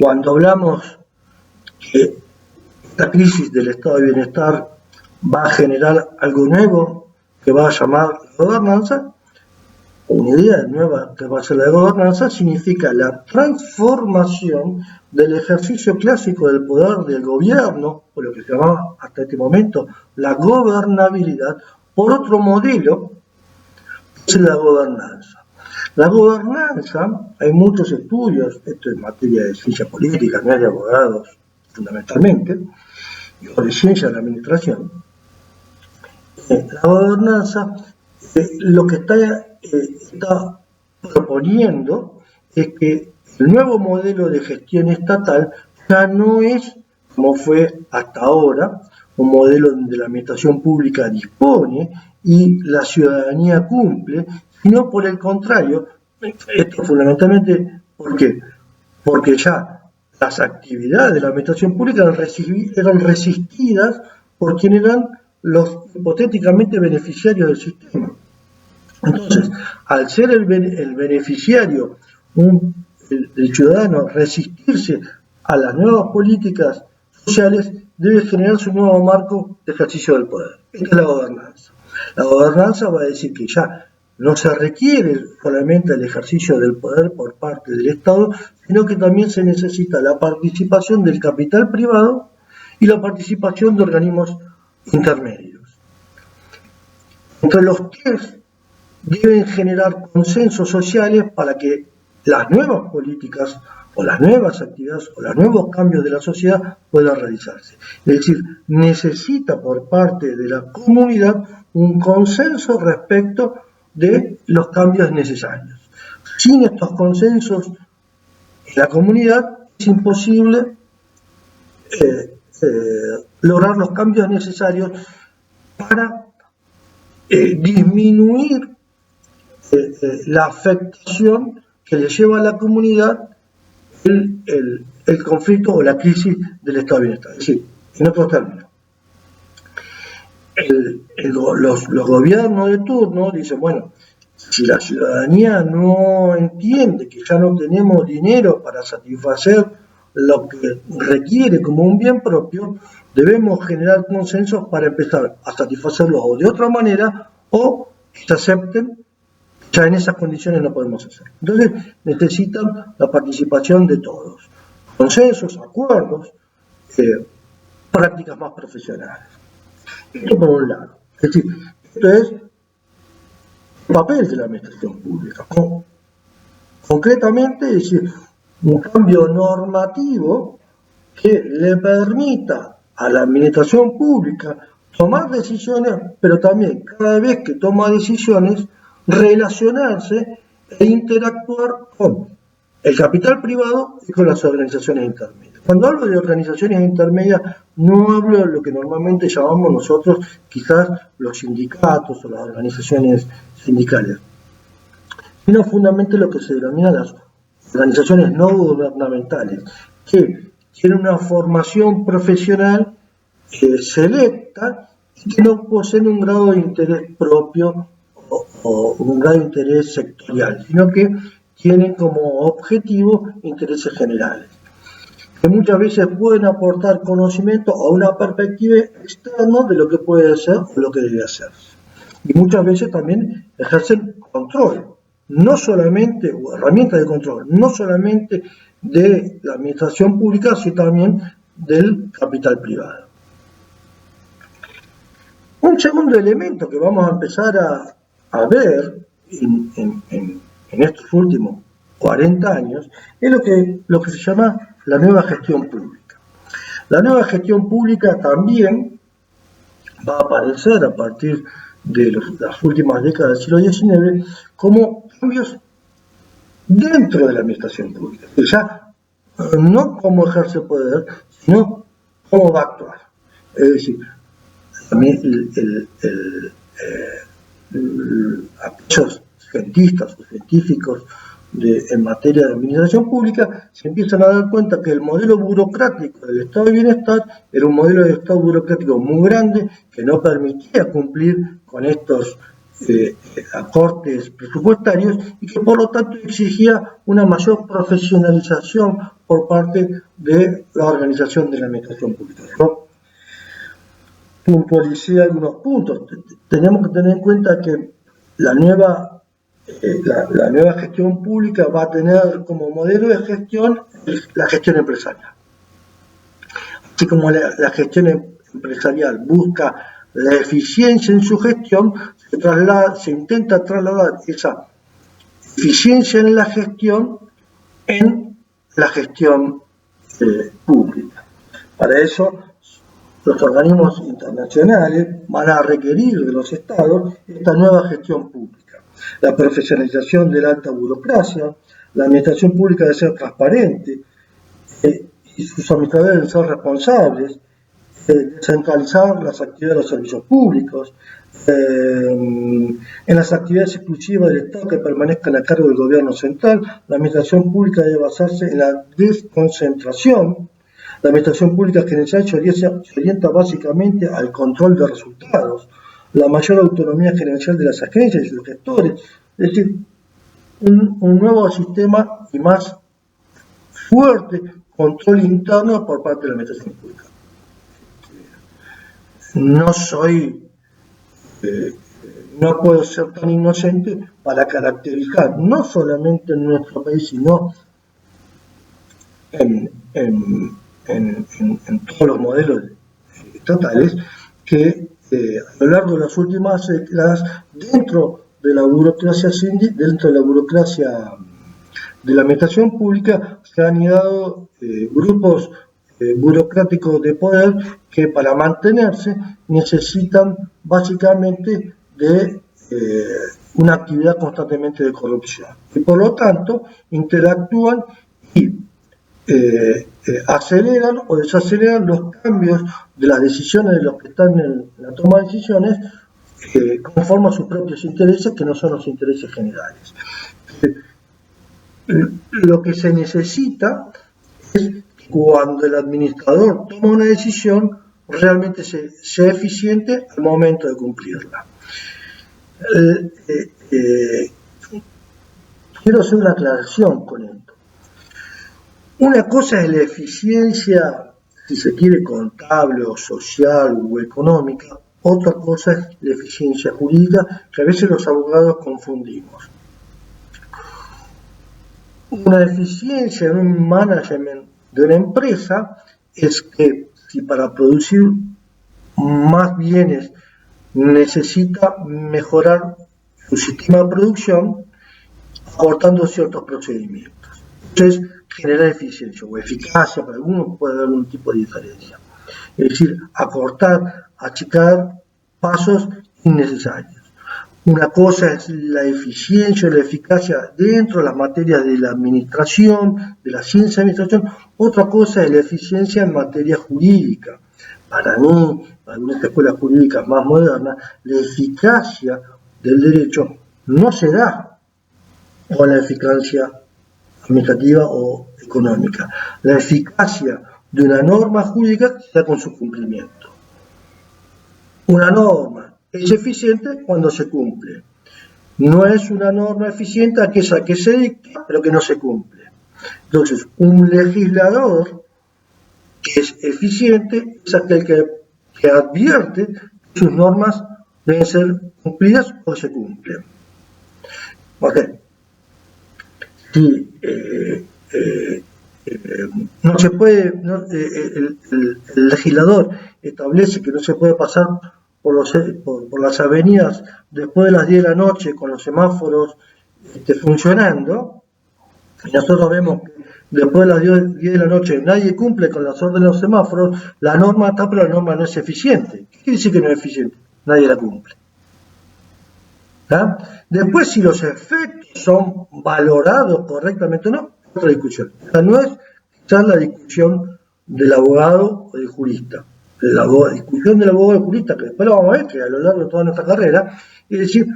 [SPEAKER 1] Cuando hablamos que esta crisis del estado de bienestar va a generar algo nuevo que va a llamar gobernanza, una idea nueva que va a ser la gobernanza significa la transformación del ejercicio clásico del poder del gobierno, o lo que se llamaba hasta este momento la gobernabilidad, por otro modelo, que es la gobernanza. La gobernanza, hay muchos estudios, esto es materia de ciencia política, no es de abogados fundamentalmente, o de ciencia de la administración. La gobernanza, lo que está proponiendo es que el nuevo modelo de gestión estatal ya no es, como fue hasta ahora, un modelo donde la administración pública dispone y la ciudadanía cumple, sino por el contrario, esto fundamentalmente, ¿por qué? Porque ya las actividades de la administración pública eran resistidas por quienes eran los hipotéticamente beneficiarios del sistema. Entonces, al ser el beneficiario, el ciudadano, resistirse a las nuevas políticas sociales, debe generarse un nuevo marco de ejercicio del poder. Esta es la gobernanza. La gobernanza va a decir que ya no se requiere solamente el ejercicio del poder por parte del Estado, sino que también se necesita la participación del capital privado y la participación de organismos intermedios. Entre los 3 deben generar consensos sociales para que las nuevas políticas o las nuevas actividades o los nuevos cambios de la sociedad puedan realizarse. Es decir, necesita por parte de la comunidad un consenso respecto de los cambios necesarios. Sin estos consensos en la comunidad es imposible lograr los cambios necesarios para disminuir la afectación que le lleva a la comunidad el conflicto o la crisis del estado de bienestar. Es decir, en otros términos, los gobiernos de turno dicen, bueno, si la ciudadanía no entiende que ya no tenemos dinero para satisfacer lo que requiere como un bien propio, debemos generar consensos para empezar a satisfacerlo o de otra manera o que se acepten. Ya en esas condiciones no podemos hacer. Entonces necesitan la participación de todos. Consensos, acuerdos, prácticas más profesionales. Esto por un lado. Es decir, esto es el papel de la administración pública. Concretamente, es decir, un cambio normativo que le permita a la administración pública tomar decisiones, pero también cada vez que toma decisiones, relacionarse e interactuar con el capital privado y con las organizaciones intermedias. Cuando hablo de organizaciones intermedias, no hablo de lo que normalmente llamamos nosotros quizás los sindicatos o las organizaciones sindicales, sino fundamentalmente lo que se denomina las organizaciones no gubernamentales, que tienen una formación profesional selecta y que no poseen un grado de interés propio o un grado de interés sectorial, sino que tienen como objetivo intereses generales. que muchas veces pueden aportar conocimiento a una perspectiva externa de lo que puede ser o lo que debe hacerse. Y muchas veces también ejercen control, no solamente, o herramientas de control, no solamente de la administración pública, sino también del capital privado. Un segundo elemento que vamos a empezar a ver en estos últimos 40 años es lo que se llama la nueva gestión pública. La nueva gestión pública también va a aparecer a partir de las últimas décadas del siglo XIX como cambios dentro de la administración pública. Ya no cómo ejerce poder, sino cómo va a actuar. Es decir, aquellos cientistas o científicos en materia de administración pública se empiezan a dar cuenta que el modelo burocrático del Estado de Bienestar era un modelo de Estado burocrático muy grande que no permitía cumplir con estos acortes presupuestarios y que por lo tanto exigía una mayor profesionalización por parte de la organización de la administración pública. Yo puntualicé algunos puntos. Tenemos que tener en cuenta que la nueva gestión pública va a tener como modelo de gestión la gestión empresarial. Así como la gestión empresarial busca la eficiencia en su gestión, se intenta trasladar esa eficiencia en la gestión pública. Para eso, los organismos internacionales van a requerir de los estados esta nueva gestión pública. La profesionalización de la alta burocracia, la administración pública debe ser transparente y sus administradores deben ser responsables, descentralizar las actividades de los servicios públicos, en las actividades exclusivas del Estado que permanezcan a cargo del gobierno central. La administración pública debe basarse en la desconcentración. La administración pública general se orienta básicamente al control de resultados, la mayor autonomía gerencial de las agencias y sus gestores, es decir, un nuevo sistema y más fuerte control interno por parte de la administración pública. No puedo ser tan inocente para caracterizar, no solamente en nuestro país, sino en todos los modelos estatales, que a lo largo de las últimas décadas, dentro de la burocracia de la administración pública, se han ideado grupos burocráticos de poder que para mantenerse necesitan básicamente de una actividad constantemente de corrupción y por lo tanto interactúan y aceleran o desaceleran los cambios de las decisiones de los que están en la toma de decisiones conforme a sus propios intereses, que no son los intereses generales. Lo que se necesita es que cuando el administrador toma una decisión realmente sea eficiente al momento de cumplirla. Quiero hacer una aclaración con esto. Una cosa es la eficiencia, si se quiere, contable o social o económica. Otra cosa es la eficiencia jurídica, que a veces los abogados confundimos. Una eficiencia en un management de una empresa es que si para producir más bienes necesita mejorar su sistema de producción acortando ciertos procedimientos. Entonces, generar eficiencia o eficacia, para algunos puede haber algún tipo de diferencia. Es decir, acortar, achicar pasos innecesarios. Una cosa es la eficiencia o la eficacia dentro de las materias de la administración, de la ciencia de administración. Otra cosa es la eficiencia en materia jurídica. Para mí, para algunas escuelas jurídicas más modernas, la eficacia del derecho no se da con la eficacia administrativa o económica. La eficacia de una norma jurídica se da con su cumplimiento. Una norma es eficiente cuando se cumple. No es una norma eficiente aquella que se dicta pero que no se cumple. Entonces, un legislador que es eficiente es aquel que advierte que sus normas deben ser cumplidas o se cumplen. ¿Por qué? Si no se puede, el legislador establece que no se puede pasar por las avenidas después de las 10 de la noche con los semáforos funcionando, y nosotros vemos que después de las 10 de la noche nadie cumple con las órdenes de los semáforos, la norma está, pero la norma no es eficiente. ¿Qué quiere decir que no es eficiente? Nadie la cumple. ¿Ah? Después, si los efectos son valorados correctamente o no, otra discusión. Esta no es quizás la discusión del abogado o del jurista. La discusión del abogado o del jurista, que después lo vamos a ver, que a lo largo de toda nuestra carrera, es decir,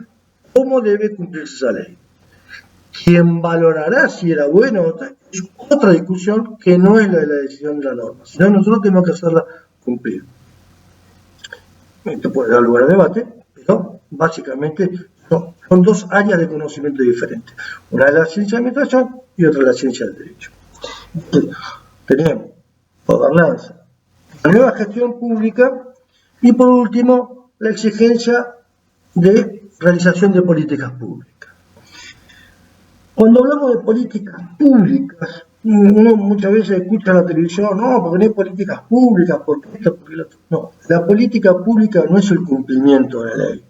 [SPEAKER 1] cómo debe cumplirse esa ley. Quien valorará si era bueno o no, es otra discusión que no es la de la decisión de la norma, sino nosotros tenemos que hacerla cumplir. Esto puede dar lugar a debate, pero básicamente son dos áreas de conocimiento diferentes. Una es la ciencia de la administración y otra es la ciencia del derecho. Entonces, tenemos gobernanza, la nueva gestión pública y por último la exigencia de realización de políticas públicas. Cuando hablamos de políticas públicas, uno muchas veces escucha en la televisión, no, porque no hay políticas públicas, porque esto, porque lo otro. No, la política pública no es el cumplimiento de la ley.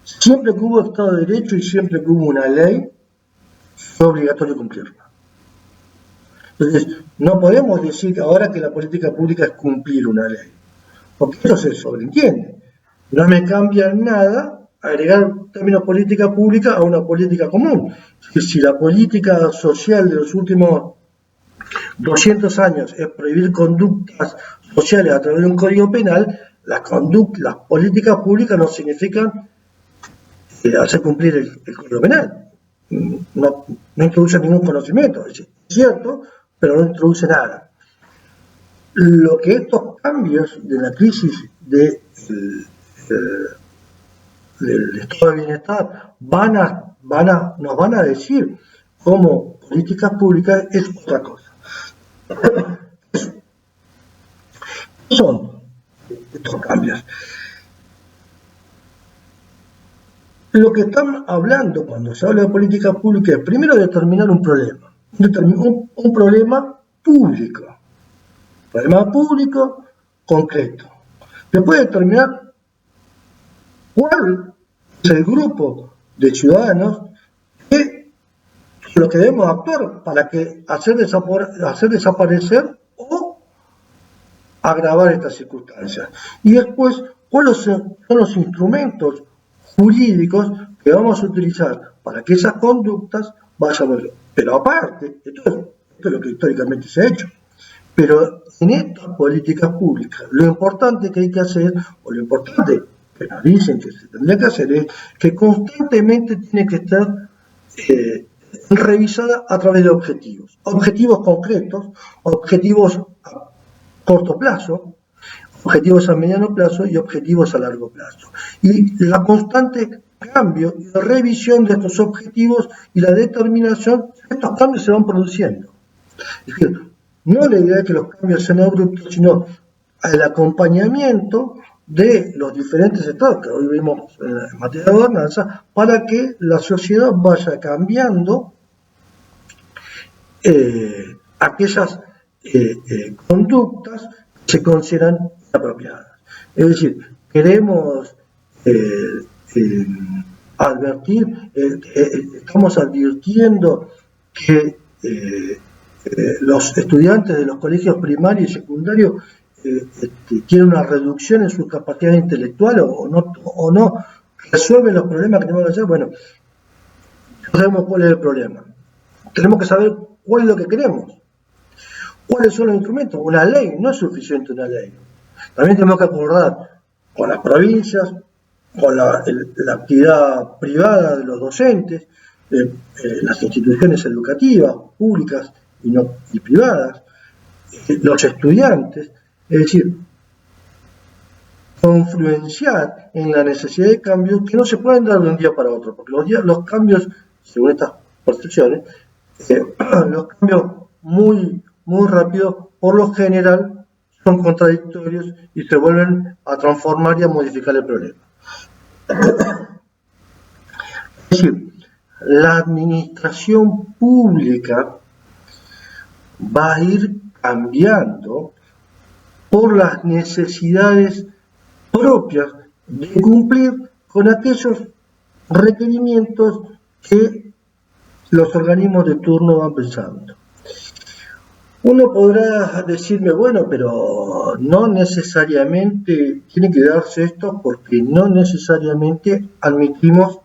[SPEAKER 1] Siempre que hubo Estado de Derecho y siempre que hubo una ley, fue obligatorio cumplirla. Entonces, no podemos decir que ahora que la política pública es cumplir una ley, porque eso se sobreentiende. No me cambia nada agregar términos política pública a una política común. Si la política social de los últimos 200 años es prohibir conductas sociales a través de un código penal, las políticas públicas no significan hacer cumplir el código penal. No introduce ningún conocimiento, es cierto, pero no introduce nada. Lo que estos cambios de la crisis del estado de bienestar nos van a decir como políticas públicas es otra cosa. ¿Qué son estos cambios? Lo que están hablando cuando se habla de política pública es primero determinar un problema, un problema público, concreto. Después determinar cuál es el grupo de ciudadanos que lo que debemos actuar para que hacer desaparecer o agravar estas circunstancias. Y después, ¿cuáles son los instrumentos jurídicos que vamos a utilizar para que esas conductas vayan a ver? Pero aparte, esto es lo que históricamente se ha hecho. Pero en estas políticas públicas, lo importante que hay que hacer, o lo importante que nos dicen que se tendría que hacer, es que constantemente tiene que estar revisada a través de objetivos. Objetivos concretos, objetivos a corto plazo, objetivos a mediano plazo y objetivos a largo plazo. Y la constante cambio y la revisión de estos objetivos y la determinación, estos cambios se van produciendo. Es decir, no la idea de que los cambios sean abruptos, sino el acompañamiento de los diferentes estados que hoy vimos en materia de gobernanza para que la sociedad vaya cambiando aquellas conductas que se consideran apropiadas. Es decir, queremos estamos advirtiendo que los estudiantes de los colegios primarios y secundarios tienen una reducción en sus capacidades intelectuales o no resuelven los problemas que tenemos que hacer. Bueno, no sabemos cuál es el problema. Tenemos que saber cuál es lo que queremos. ¿Cuáles son los instrumentos? Una ley, no es suficiente una ley. También tenemos que acordar con las provincias, con la actividad privada de los docentes, las instituciones educativas, públicas y privadas, los estudiantes, es decir, confluenciar en la necesidad de cambios que no se pueden dar de un día para otro, porque los cambios, según estas percepciones, los cambios muy muy rápido, por lo general son contradictorios y se vuelven a transformar y a modificar el problema. Es decir, la administración pública va a ir cambiando por las necesidades propias de cumplir con aquellos requerimientos que los organismos de turno van pensando. Uno podrá decirme, bueno, pero no necesariamente tiene que darse esto porque no necesariamente admitimos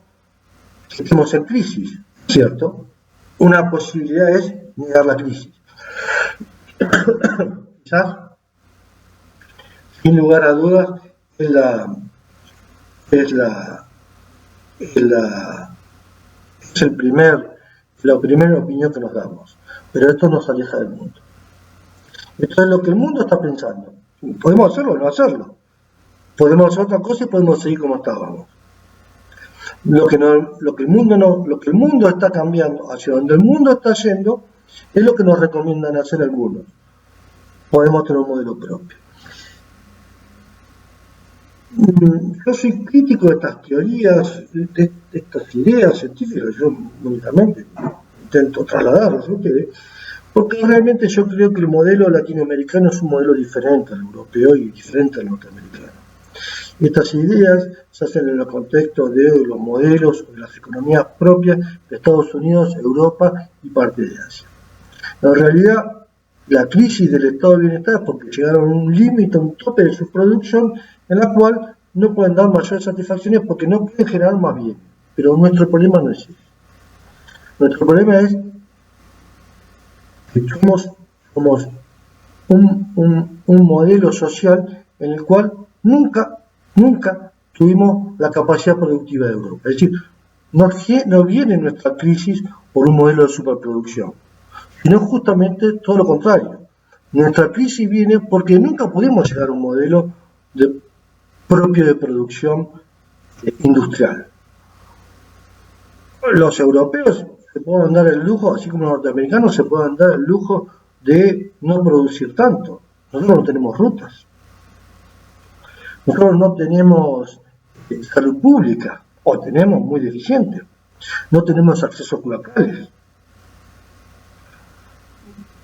[SPEAKER 1] que estemos en crisis, ¿cierto? Una posibilidad es negar la crisis. Quizás, sin lugar a dudas, es la primera opinión que nos damos. Pero esto nos aleja del mundo. Esto es lo que el mundo está pensando. Podemos hacerlo o no hacerlo. Podemos hacer otra cosa y podemos seguir como estábamos. Lo que el mundo está cambiando, hacia donde el mundo está yendo, es lo que nos recomiendan hacer algunos. Podemos tener un modelo propio. Yo soy crítico de estas teorías, de estas ideas científicas, yo únicamente intento trasladarlas a ustedes, porque realmente yo creo que el modelo latinoamericano es un modelo diferente al europeo y diferente al norteamericano. Estas ideas se hacen en el contexto de los modelos de las economías propias de Estados Unidos, Europa y parte de Asia. En realidad, la crisis del estado de bienestar es porque llegaron a un límite, a un tope de su producción, en la cual no pueden dar mayores satisfacciones porque no pueden generar más bien. Pero nuestro problema no es ese. Nuestro problema es que somos un modelo social en el cual nunca tuvimos la capacidad productiva de Europa. Es decir, no viene nuestra crisis por un modelo de superproducción, sino justamente todo lo contrario. Nuestra crisis viene porque nunca pudimos llegar a un modelo propio de producción industrial. Los europeos se pueden dar el lujo, así como los norteamericanos se pueden dar el lujo de no producir tanto. Nosotros no tenemos rutas. Nosotros no tenemos salud pública, o tenemos muy deficiente. No tenemos accesos locales.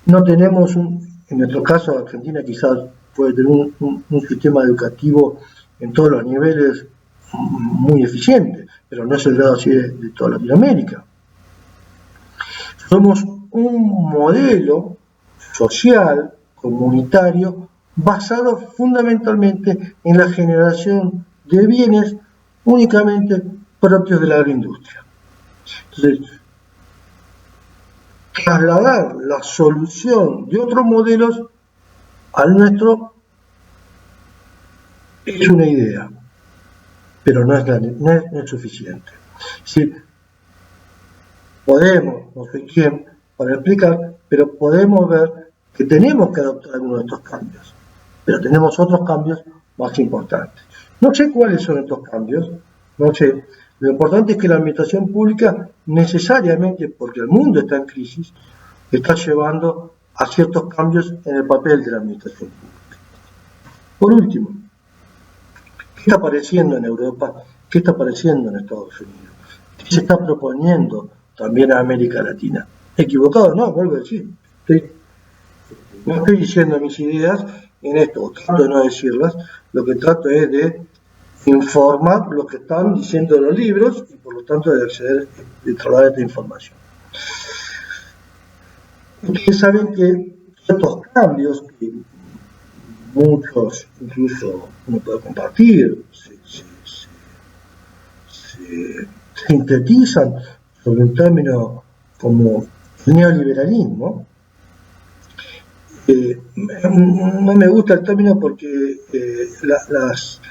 [SPEAKER 1] No tenemos, en nuestro caso, Argentina quizás puede tener un sistema educativo en todos los niveles muy eficiente, pero no es el grado así de toda Latinoamérica. Somos un modelo social, comunitario, basado fundamentalmente en la generación de bienes únicamente propios de la agroindustria. Entonces, trasladar la solución de otros modelos al nuestro es una idea, pero no es suficiente. Es decir, podemos, no sé quién, para explicar, pero podemos ver que tenemos que adoptar algunos de estos cambios, pero tenemos otros cambios más importantes. No sé cuáles son estos cambios, no sé. Lo importante es que la administración pública necesariamente, porque el mundo está en crisis, está llevando a ciertos cambios en el papel de la administración pública. Por último, ¿qué está apareciendo en Europa? ¿Qué está apareciendo en Estados Unidos? ¿Qué se está proponiendo también a América Latina? ¿Equivocado? No, vuelvo a decir. No estoy diciendo mis ideas en esto, trato de no decirlas, lo que trato es de informar lo que están diciendo los libros y por lo tanto de acceder, de trasladar esta información. Ustedes saben que estos cambios, que muchos incluso uno puede compartir, se sintetizan sobre un término como neoliberalismo. No me gusta el término porque las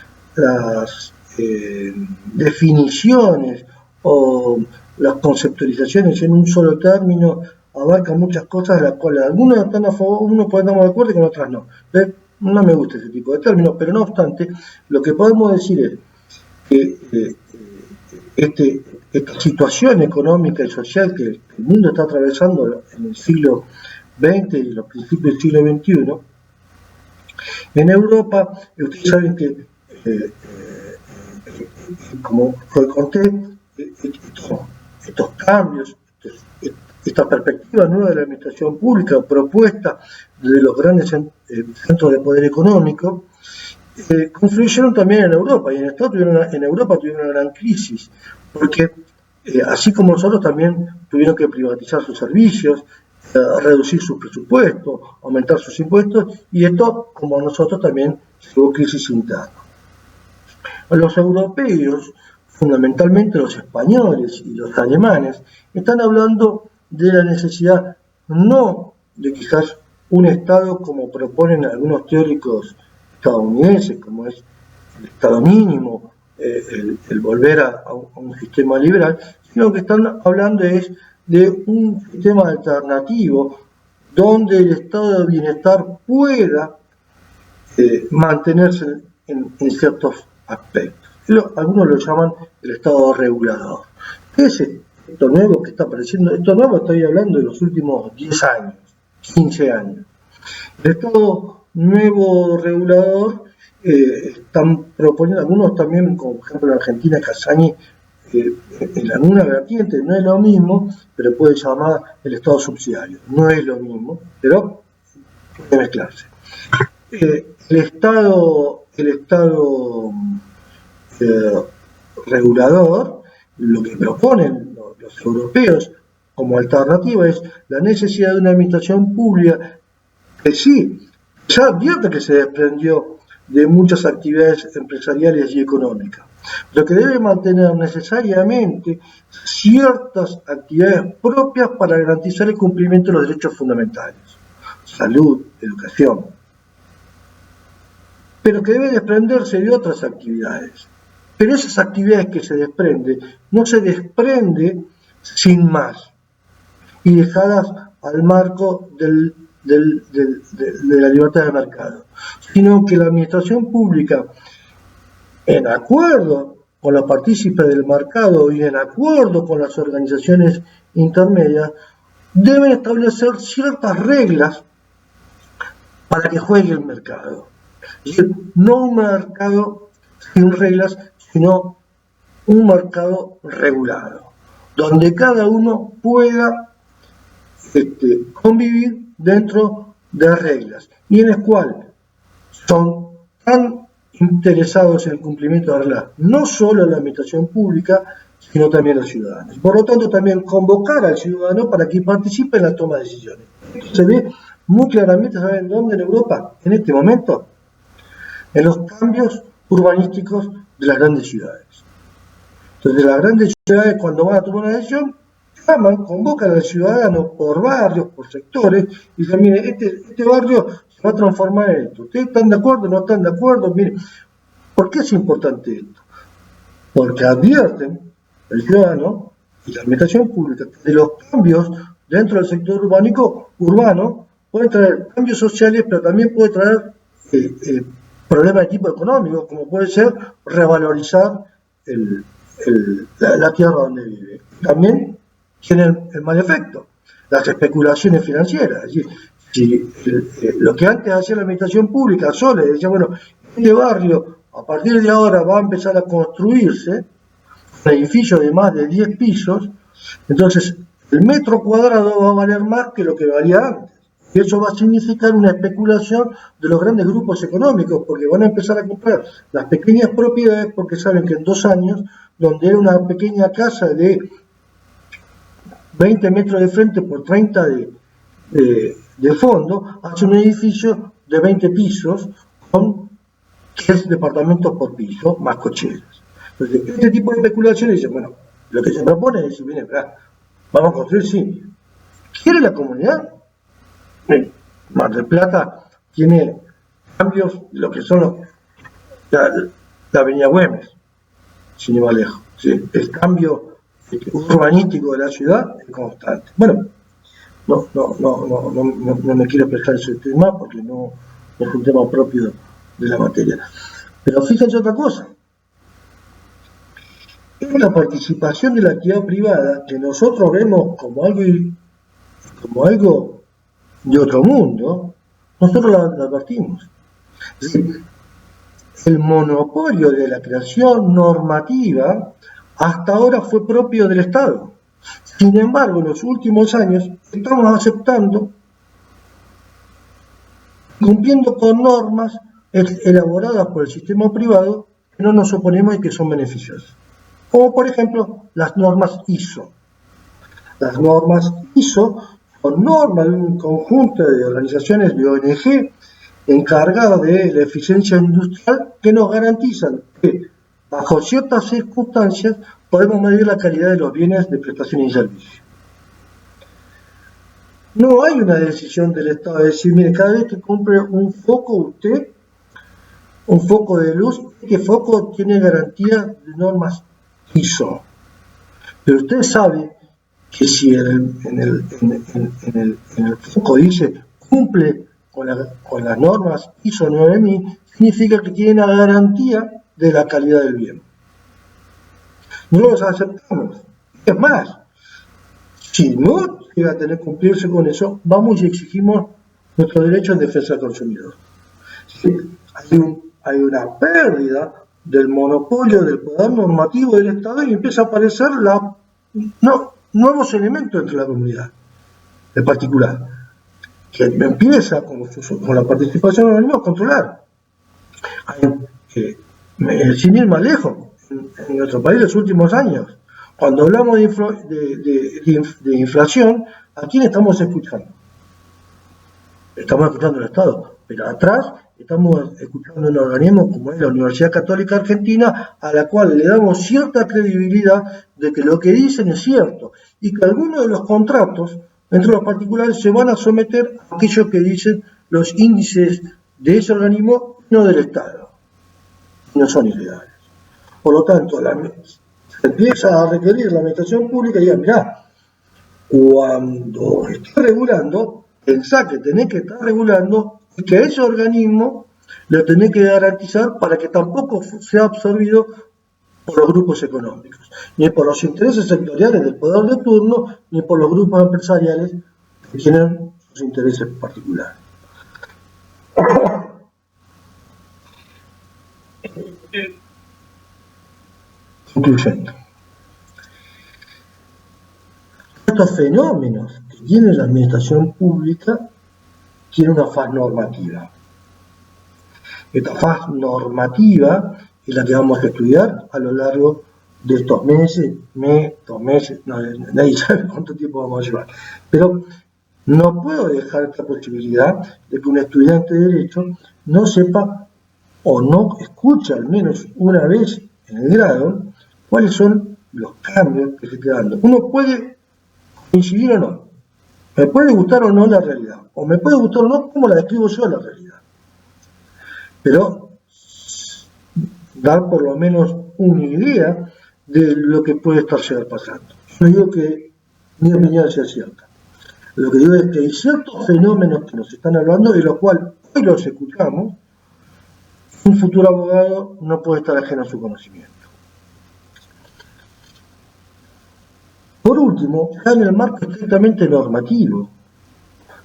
[SPEAKER 1] definiciones o las conceptualizaciones en un solo término abarcan muchas cosas de las cuales algunos están a favor, unos pueden estar de acuerdo y con otras no. No me gusta ese tipo de términos, pero no obstante, lo que podemos decir es que esta situación económica y social que el mundo está atravesando en el siglo XX y los principios del siglo XXI, en Europa, ustedes saben que, como conté, estos cambios, esta perspectiva nueva de la administración pública propuesta de los grandes centros de poder económico, confluyeron también en Europa, y en Europa tuvieron una gran crisis, porque así como nosotros también tuvieron que privatizar sus servicios, reducir sus presupuestos, aumentar sus impuestos, y esto, como nosotros, también tuvo crisis interna. Los europeos, fundamentalmente los españoles y los alemanes, están hablando de la necesidad no de quizás un Estado como proponen algunos teóricos estadounidenses, como es el Estado mínimo, el volver a un sistema liberal, sino que están hablando de un sistema alternativo donde el estado de bienestar pueda mantenerse en ciertos aspectos. Algunos lo llaman el estado regulador. ¿Qué es esto nuevo que está apareciendo? Esto nuevo estoy hablando de los últimos 10 años, 15 años. El estado nuevo regulador están proponiendo algunos también, como por ejemplo en Argentina, Casani, en alguna vertiente no es lo mismo, pero puede llamar el estado subsidiario. No es lo mismo, pero puede mezclarse. El estado regulador, lo que proponen los europeos como alternativa es la necesidad de una administración pública que sí, ya advierte que se desprendió de muchas actividades empresariales y económicas, pero que debe mantener necesariamente ciertas actividades propias para garantizar el cumplimiento de los derechos fundamentales, salud, educación, pero que debe desprenderse de otras actividades. Pero esas actividades que se desprenden, no se desprende sin más y dejadas al marco de la libertad de mercado, sino que la administración pública, en acuerdo con los partícipes del mercado y en acuerdo con las organizaciones intermedias, deben establecer ciertas reglas para que juegue el mercado. Es decir, no un mercado sin reglas, sino un mercado regulado, donde cada uno pueda convivir dentro de reglas y en las cuales son tan interesados en el cumplimiento de reglas, no solo la administración pública, sino también los ciudadanos. Por lo tanto, también convocar al ciudadano para que participe en la toma de decisiones. Esto se ve muy claramente, ¿saben dónde? En Europa, en este momento, en los cambios urbanísticos de las grandes ciudades. Entonces, las grandes ciudades, cuando van a tomar una decisión, convocan al ciudadano por barrios, por sectores, y dicen, mire, este barrio se va a transformar en esto. ¿Ustedes están de acuerdo? ¿No están de acuerdo? Mire, ¿por qué es importante esto? Porque advierten el ciudadano y la administración pública de los cambios dentro del sector urbano pueden traer cambios sociales, pero también puede traer problemas de tipo económico, como puede ser revalorizar la tierra donde vive. También tienen el mal efecto, las especulaciones financieras. Es decir, si lo que antes hacía la administración pública sola, decía, bueno, este barrio a partir de ahora va a empezar a construirse un edificio de más de 10 pisos, entonces el metro cuadrado va a valer más que lo que valía antes. Y eso va a significar una especulación de los grandes grupos económicos, porque van a empezar a comprar las pequeñas propiedades, porque saben que en 2 años, donde era una pequeña casa de 20 metros de frente por 30 de fondo, hace un edificio de 20 pisos con 3 departamentos por piso, más cocheras. Entonces, este tipo de especulaciones dicen, bueno, lo que se propone es decir, viene, vamos a construir, sí. ¿Quiere la comunidad? Mar del Plata tiene cambios, lo que son la avenida Güemes, sin ir más lejos. ¿Sí? El cambio urbanístico de la ciudad es constante. Bueno, no me quiero expresar ese tema porque no es un tema propio de la materia. Pero fíjense otra cosa. Es la participación de la actividad privada que nosotros vemos como algo de otro mundo, nosotros la advertimos. Es decir, el monopolio de la creación normativa hasta ahora fue propio del Estado. Sin embargo, en los últimos años estamos aceptando, cumpliendo con normas elaboradas por el sistema privado que no nos oponemos y que son beneficiosas. Como por ejemplo las normas ISO. Las normas ISO son normas de un conjunto de organizaciones de ONG encargadas de la eficiencia industrial que nos garantizan que bajo ciertas circunstancias podemos medir la calidad de los bienes de prestación y servicio. No hay una decisión del Estado de decir, mire, cada vez que compre un foco usted, un foco de luz, este foco tiene garantía de normas ISO. Pero usted sabe que si en el foco dice cumple con las normas ISO 9000, significa que tiene la garantía de la calidad del bien. No los aceptamos. Es más, si no llega a tener que cumplirse con eso, vamos y exigimos nuestro derecho en defensa del consumidor. ¿Sí? Hay una pérdida del monopolio del poder normativo del Estado y empieza a aparecer nuevos elementos entre la comunidad, en particular, que empieza con la participación de los organismos a controlar. Sin ir más lejos, en nuestro país en los últimos años, cuando hablamos de inflación, ¿a quién estamos escuchando? Estamos escuchando al Estado, pero atrás estamos escuchando un organismo como es la Universidad Católica Argentina, a la cual le damos cierta credibilidad de que lo que dicen es cierto y que algunos de los contratos entre los particulares se van a someter a aquello que dicen los índices de ese organismo, no del Estado, no son ilegales. Por lo tanto, se empieza a requerir la administración pública y diga, mirá, cuando esté regulando, pensá que tenés que estar regulando y que ese organismo lo tenés que garantizar para que tampoco sea absorbido por los grupos económicos, ni por los intereses sectoriales del poder de turno, ni por los grupos empresariales que tienen sus intereses particulares. Concluyendo. Estos fenómenos que tiene la administración pública tienen una faz normativa. Esta faz normativa es la que vamos a estudiar a lo largo de estos meses, nadie sabe cuánto tiempo vamos a llevar. Pero no puedo dejar esta posibilidad de que un estudiante de Derecho no sepa o no escuche al menos una vez en el grado cuáles son los cambios que se están dando. Uno puede coincidir o no, me puede gustar o no la realidad, o me puede gustar o no cómo la describo yo la realidad, pero dar por lo menos una idea de lo que puede estar pasando. No digo que mi opinión sea cierta, lo que digo es que hay ciertos fenómenos que nos están hablando, de los cuales hoy los escuchamos, un futuro abogado no puede estar ajeno a su conocimiento. Por último, está en el marco estrictamente normativo,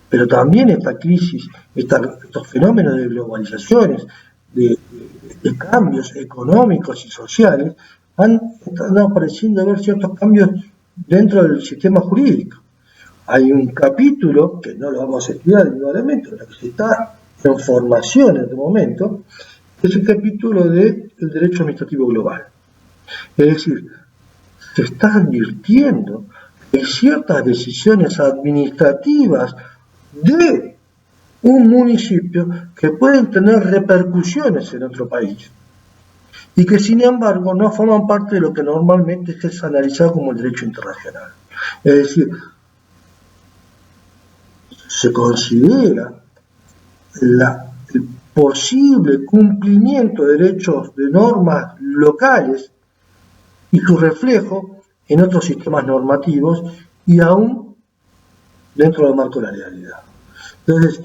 [SPEAKER 1] pero también esta crisis, estos fenómenos de globalizaciones, de cambios económicos y sociales, están apareciendo ver ciertos cambios dentro del sistema jurídico. Hay un capítulo, que no lo vamos a estudiar individualmente, pero que se está en formación en este momento, que es el capítulo del derecho administrativo global. Es decir, se está advirtiendo que hay ciertas decisiones administrativas de un municipio que pueden tener repercusiones en otro país y que sin embargo no forman parte de lo que normalmente es analizado como el derecho internacional. Es decir, se considera el posible cumplimiento de derechos de normas locales y su reflejo en otros sistemas normativos y aún dentro del marco de la legalidad. Entonces,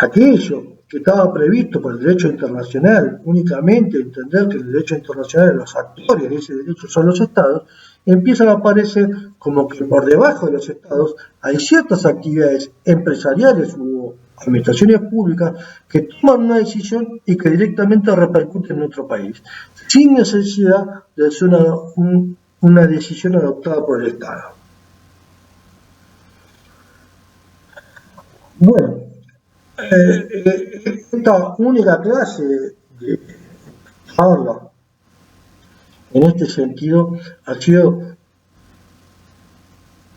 [SPEAKER 1] aquello que estaba previsto por el derecho internacional, únicamente entender que el derecho internacional, los actores de ese derecho son los estados, empiezan a aparecer como que por debajo de los estados hay ciertas actividades empresariales u administraciones públicas que toman una decisión y que directamente repercute en nuestro país, sin necesidad de ser una decisión adoptada por el Estado. Bueno, esta única clase de charla en este sentido ha sido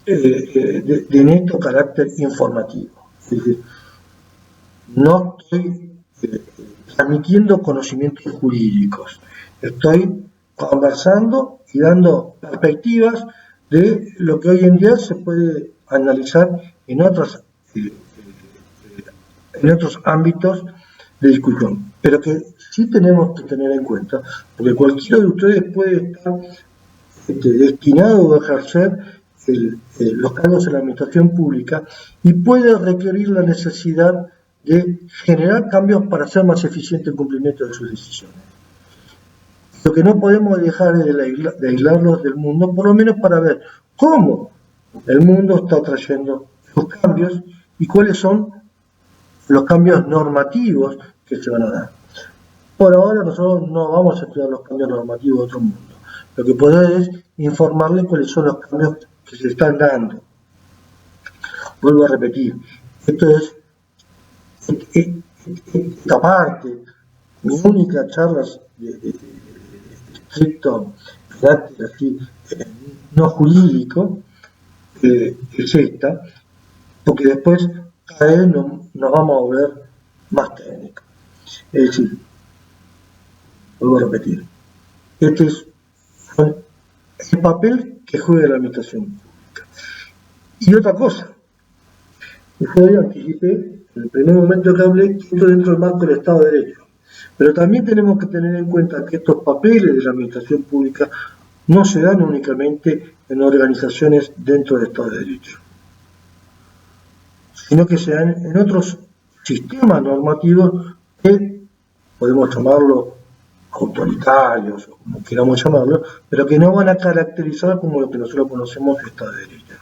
[SPEAKER 1] de neto carácter informativo. Es decir, no estoy transmitiendo conocimientos jurídicos, estoy conversando y dando perspectivas de lo que hoy en día se puede analizar en otros ámbitos de discusión, pero que sí tenemos que tener en cuenta, porque cualquiera de ustedes puede estar destinado a ejercer los cargos en la administración pública y puede requerir la necesidad de generar cambios para hacer más eficiente el cumplimiento de sus decisiones. Lo que no podemos dejar es de aislarlos del mundo, por lo menos para ver cómo el mundo está trayendo los cambios y cuáles son los cambios normativos que se van a dar. Por ahora nosotros no vamos a estudiar los cambios normativos de otro mundo. Lo que podemos es informarles cuáles son los cambios que se están dando. Vuelvo a repetir, esto es esta parte, mi única charla de estricto carácter así, no jurídico, es esta, porque después cada vez nos vamos a volver más técnicos. Es decir, vuelvo a repetir, este es el papel que juega la administración pública. Y otra cosa, yo anticipé en el primer momento que hablé, que esto dentro del marco del Estado de Derecho. Pero también tenemos que tener en cuenta que estos papeles de la administración pública no se dan únicamente en organizaciones dentro del Estado de Derecho, sino que se dan en otros sistemas normativos que podemos llamarlo autoritarios, o como queramos llamarlo, pero que no van a caracterizar como lo que nosotros conocemos de Estado de Derecho.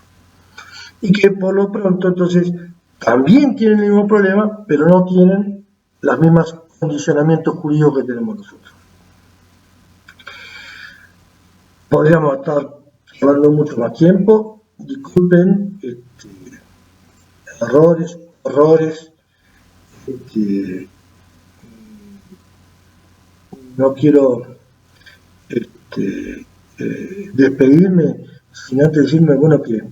[SPEAKER 1] Y que por lo pronto entonces también tienen el mismo problema, pero no tienen los mismos condicionamientos jurídicos que tenemos nosotros. Podríamos estar hablando mucho más tiempo, disculpen, errores, no quiero despedirme sin antes decirme, bueno, que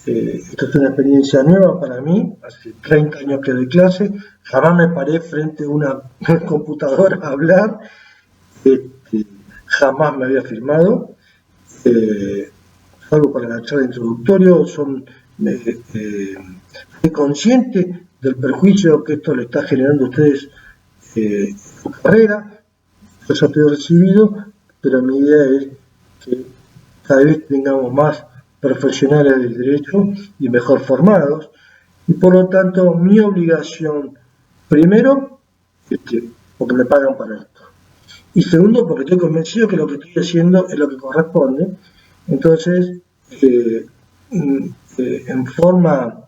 [SPEAKER 1] esto es una experiencia nueva para mí, hace 30 años que doy clase, jamás me paré frente a una computadora a hablar, jamás me había filmado, salvo para la charla introductoria, soy consciente del perjuicio que esto le está generando a ustedes en su carrera. Yo ya estoy recibido, pero mi idea es que cada vez tengamos más profesionales del derecho y mejor formados, y por lo tanto mi obligación, primero, porque me pagan para esto, y segundo, porque estoy convencido que lo que estoy haciendo es lo que corresponde. Entonces, en forma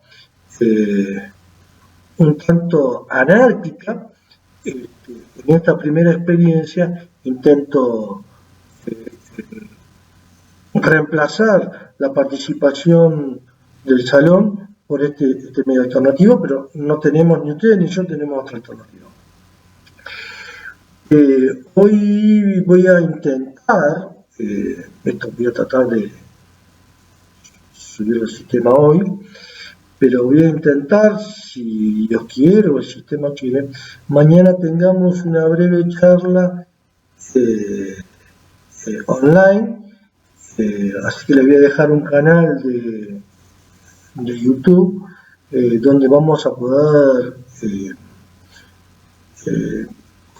[SPEAKER 1] un tanto anárquica, en esta primera experiencia intento reemplazar la participación del salón por este medio alternativo, pero no tenemos, ni ustedes ni yo tenemos otra alternativa. Hoy voy a intentar, voy a tratar de subir el sistema hoy, pero voy a intentar, si Dios quiere o el sistema quiere, mañana tengamos una breve charla online, así que les voy a dejar un canal de YouTube donde vamos a poder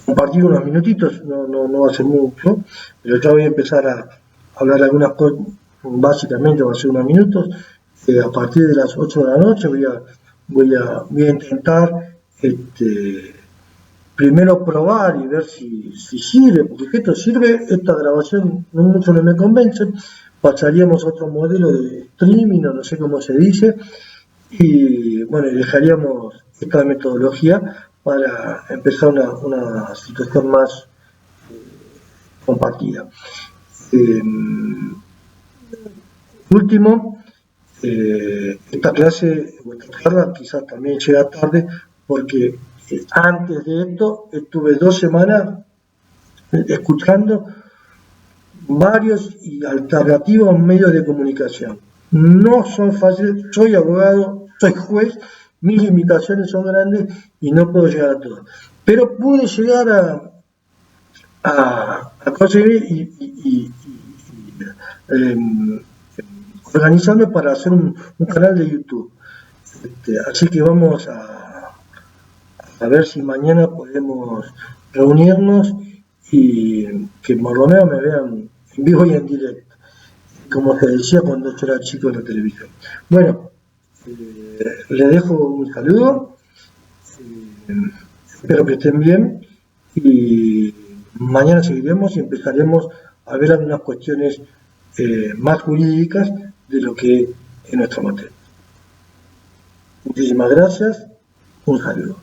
[SPEAKER 1] compartir unos minutitos, no va a ser mucho, pero ya voy a empezar a hablar algunas cosas, básicamente va a ser unos minutos. A partir de las 8 de la noche voy a intentar primero probar y ver si sirve, porque esto sirve, esta grabación no mucho no me convence, pasaríamos a otro modelo de streaming, o no sé cómo se dice, y bueno, dejaríamos esta metodología para empezar una situación más compartida. Último, esta clase, esta charla quizás también llega tarde porque antes de esto estuve 2 semanas escuchando varios y alternativos medios de comunicación. No son fáciles, soy abogado, soy juez, mis limitaciones son grandes y no puedo llegar a todo. Pero pude llegar a conseguir organizarme para hacer un canal de YouTube. Así que vamos a ver si mañana podemos reunirnos y que por lo menos me vean en vivo y en directo, como se decía cuando yo era chico en la televisión. Bueno, les dejo un saludo, espero que estén bien y mañana seguiremos y empezaremos a ver algunas cuestiones más jurídicas de lo que es nuestra materia. Muchísimas gracias, un saludo.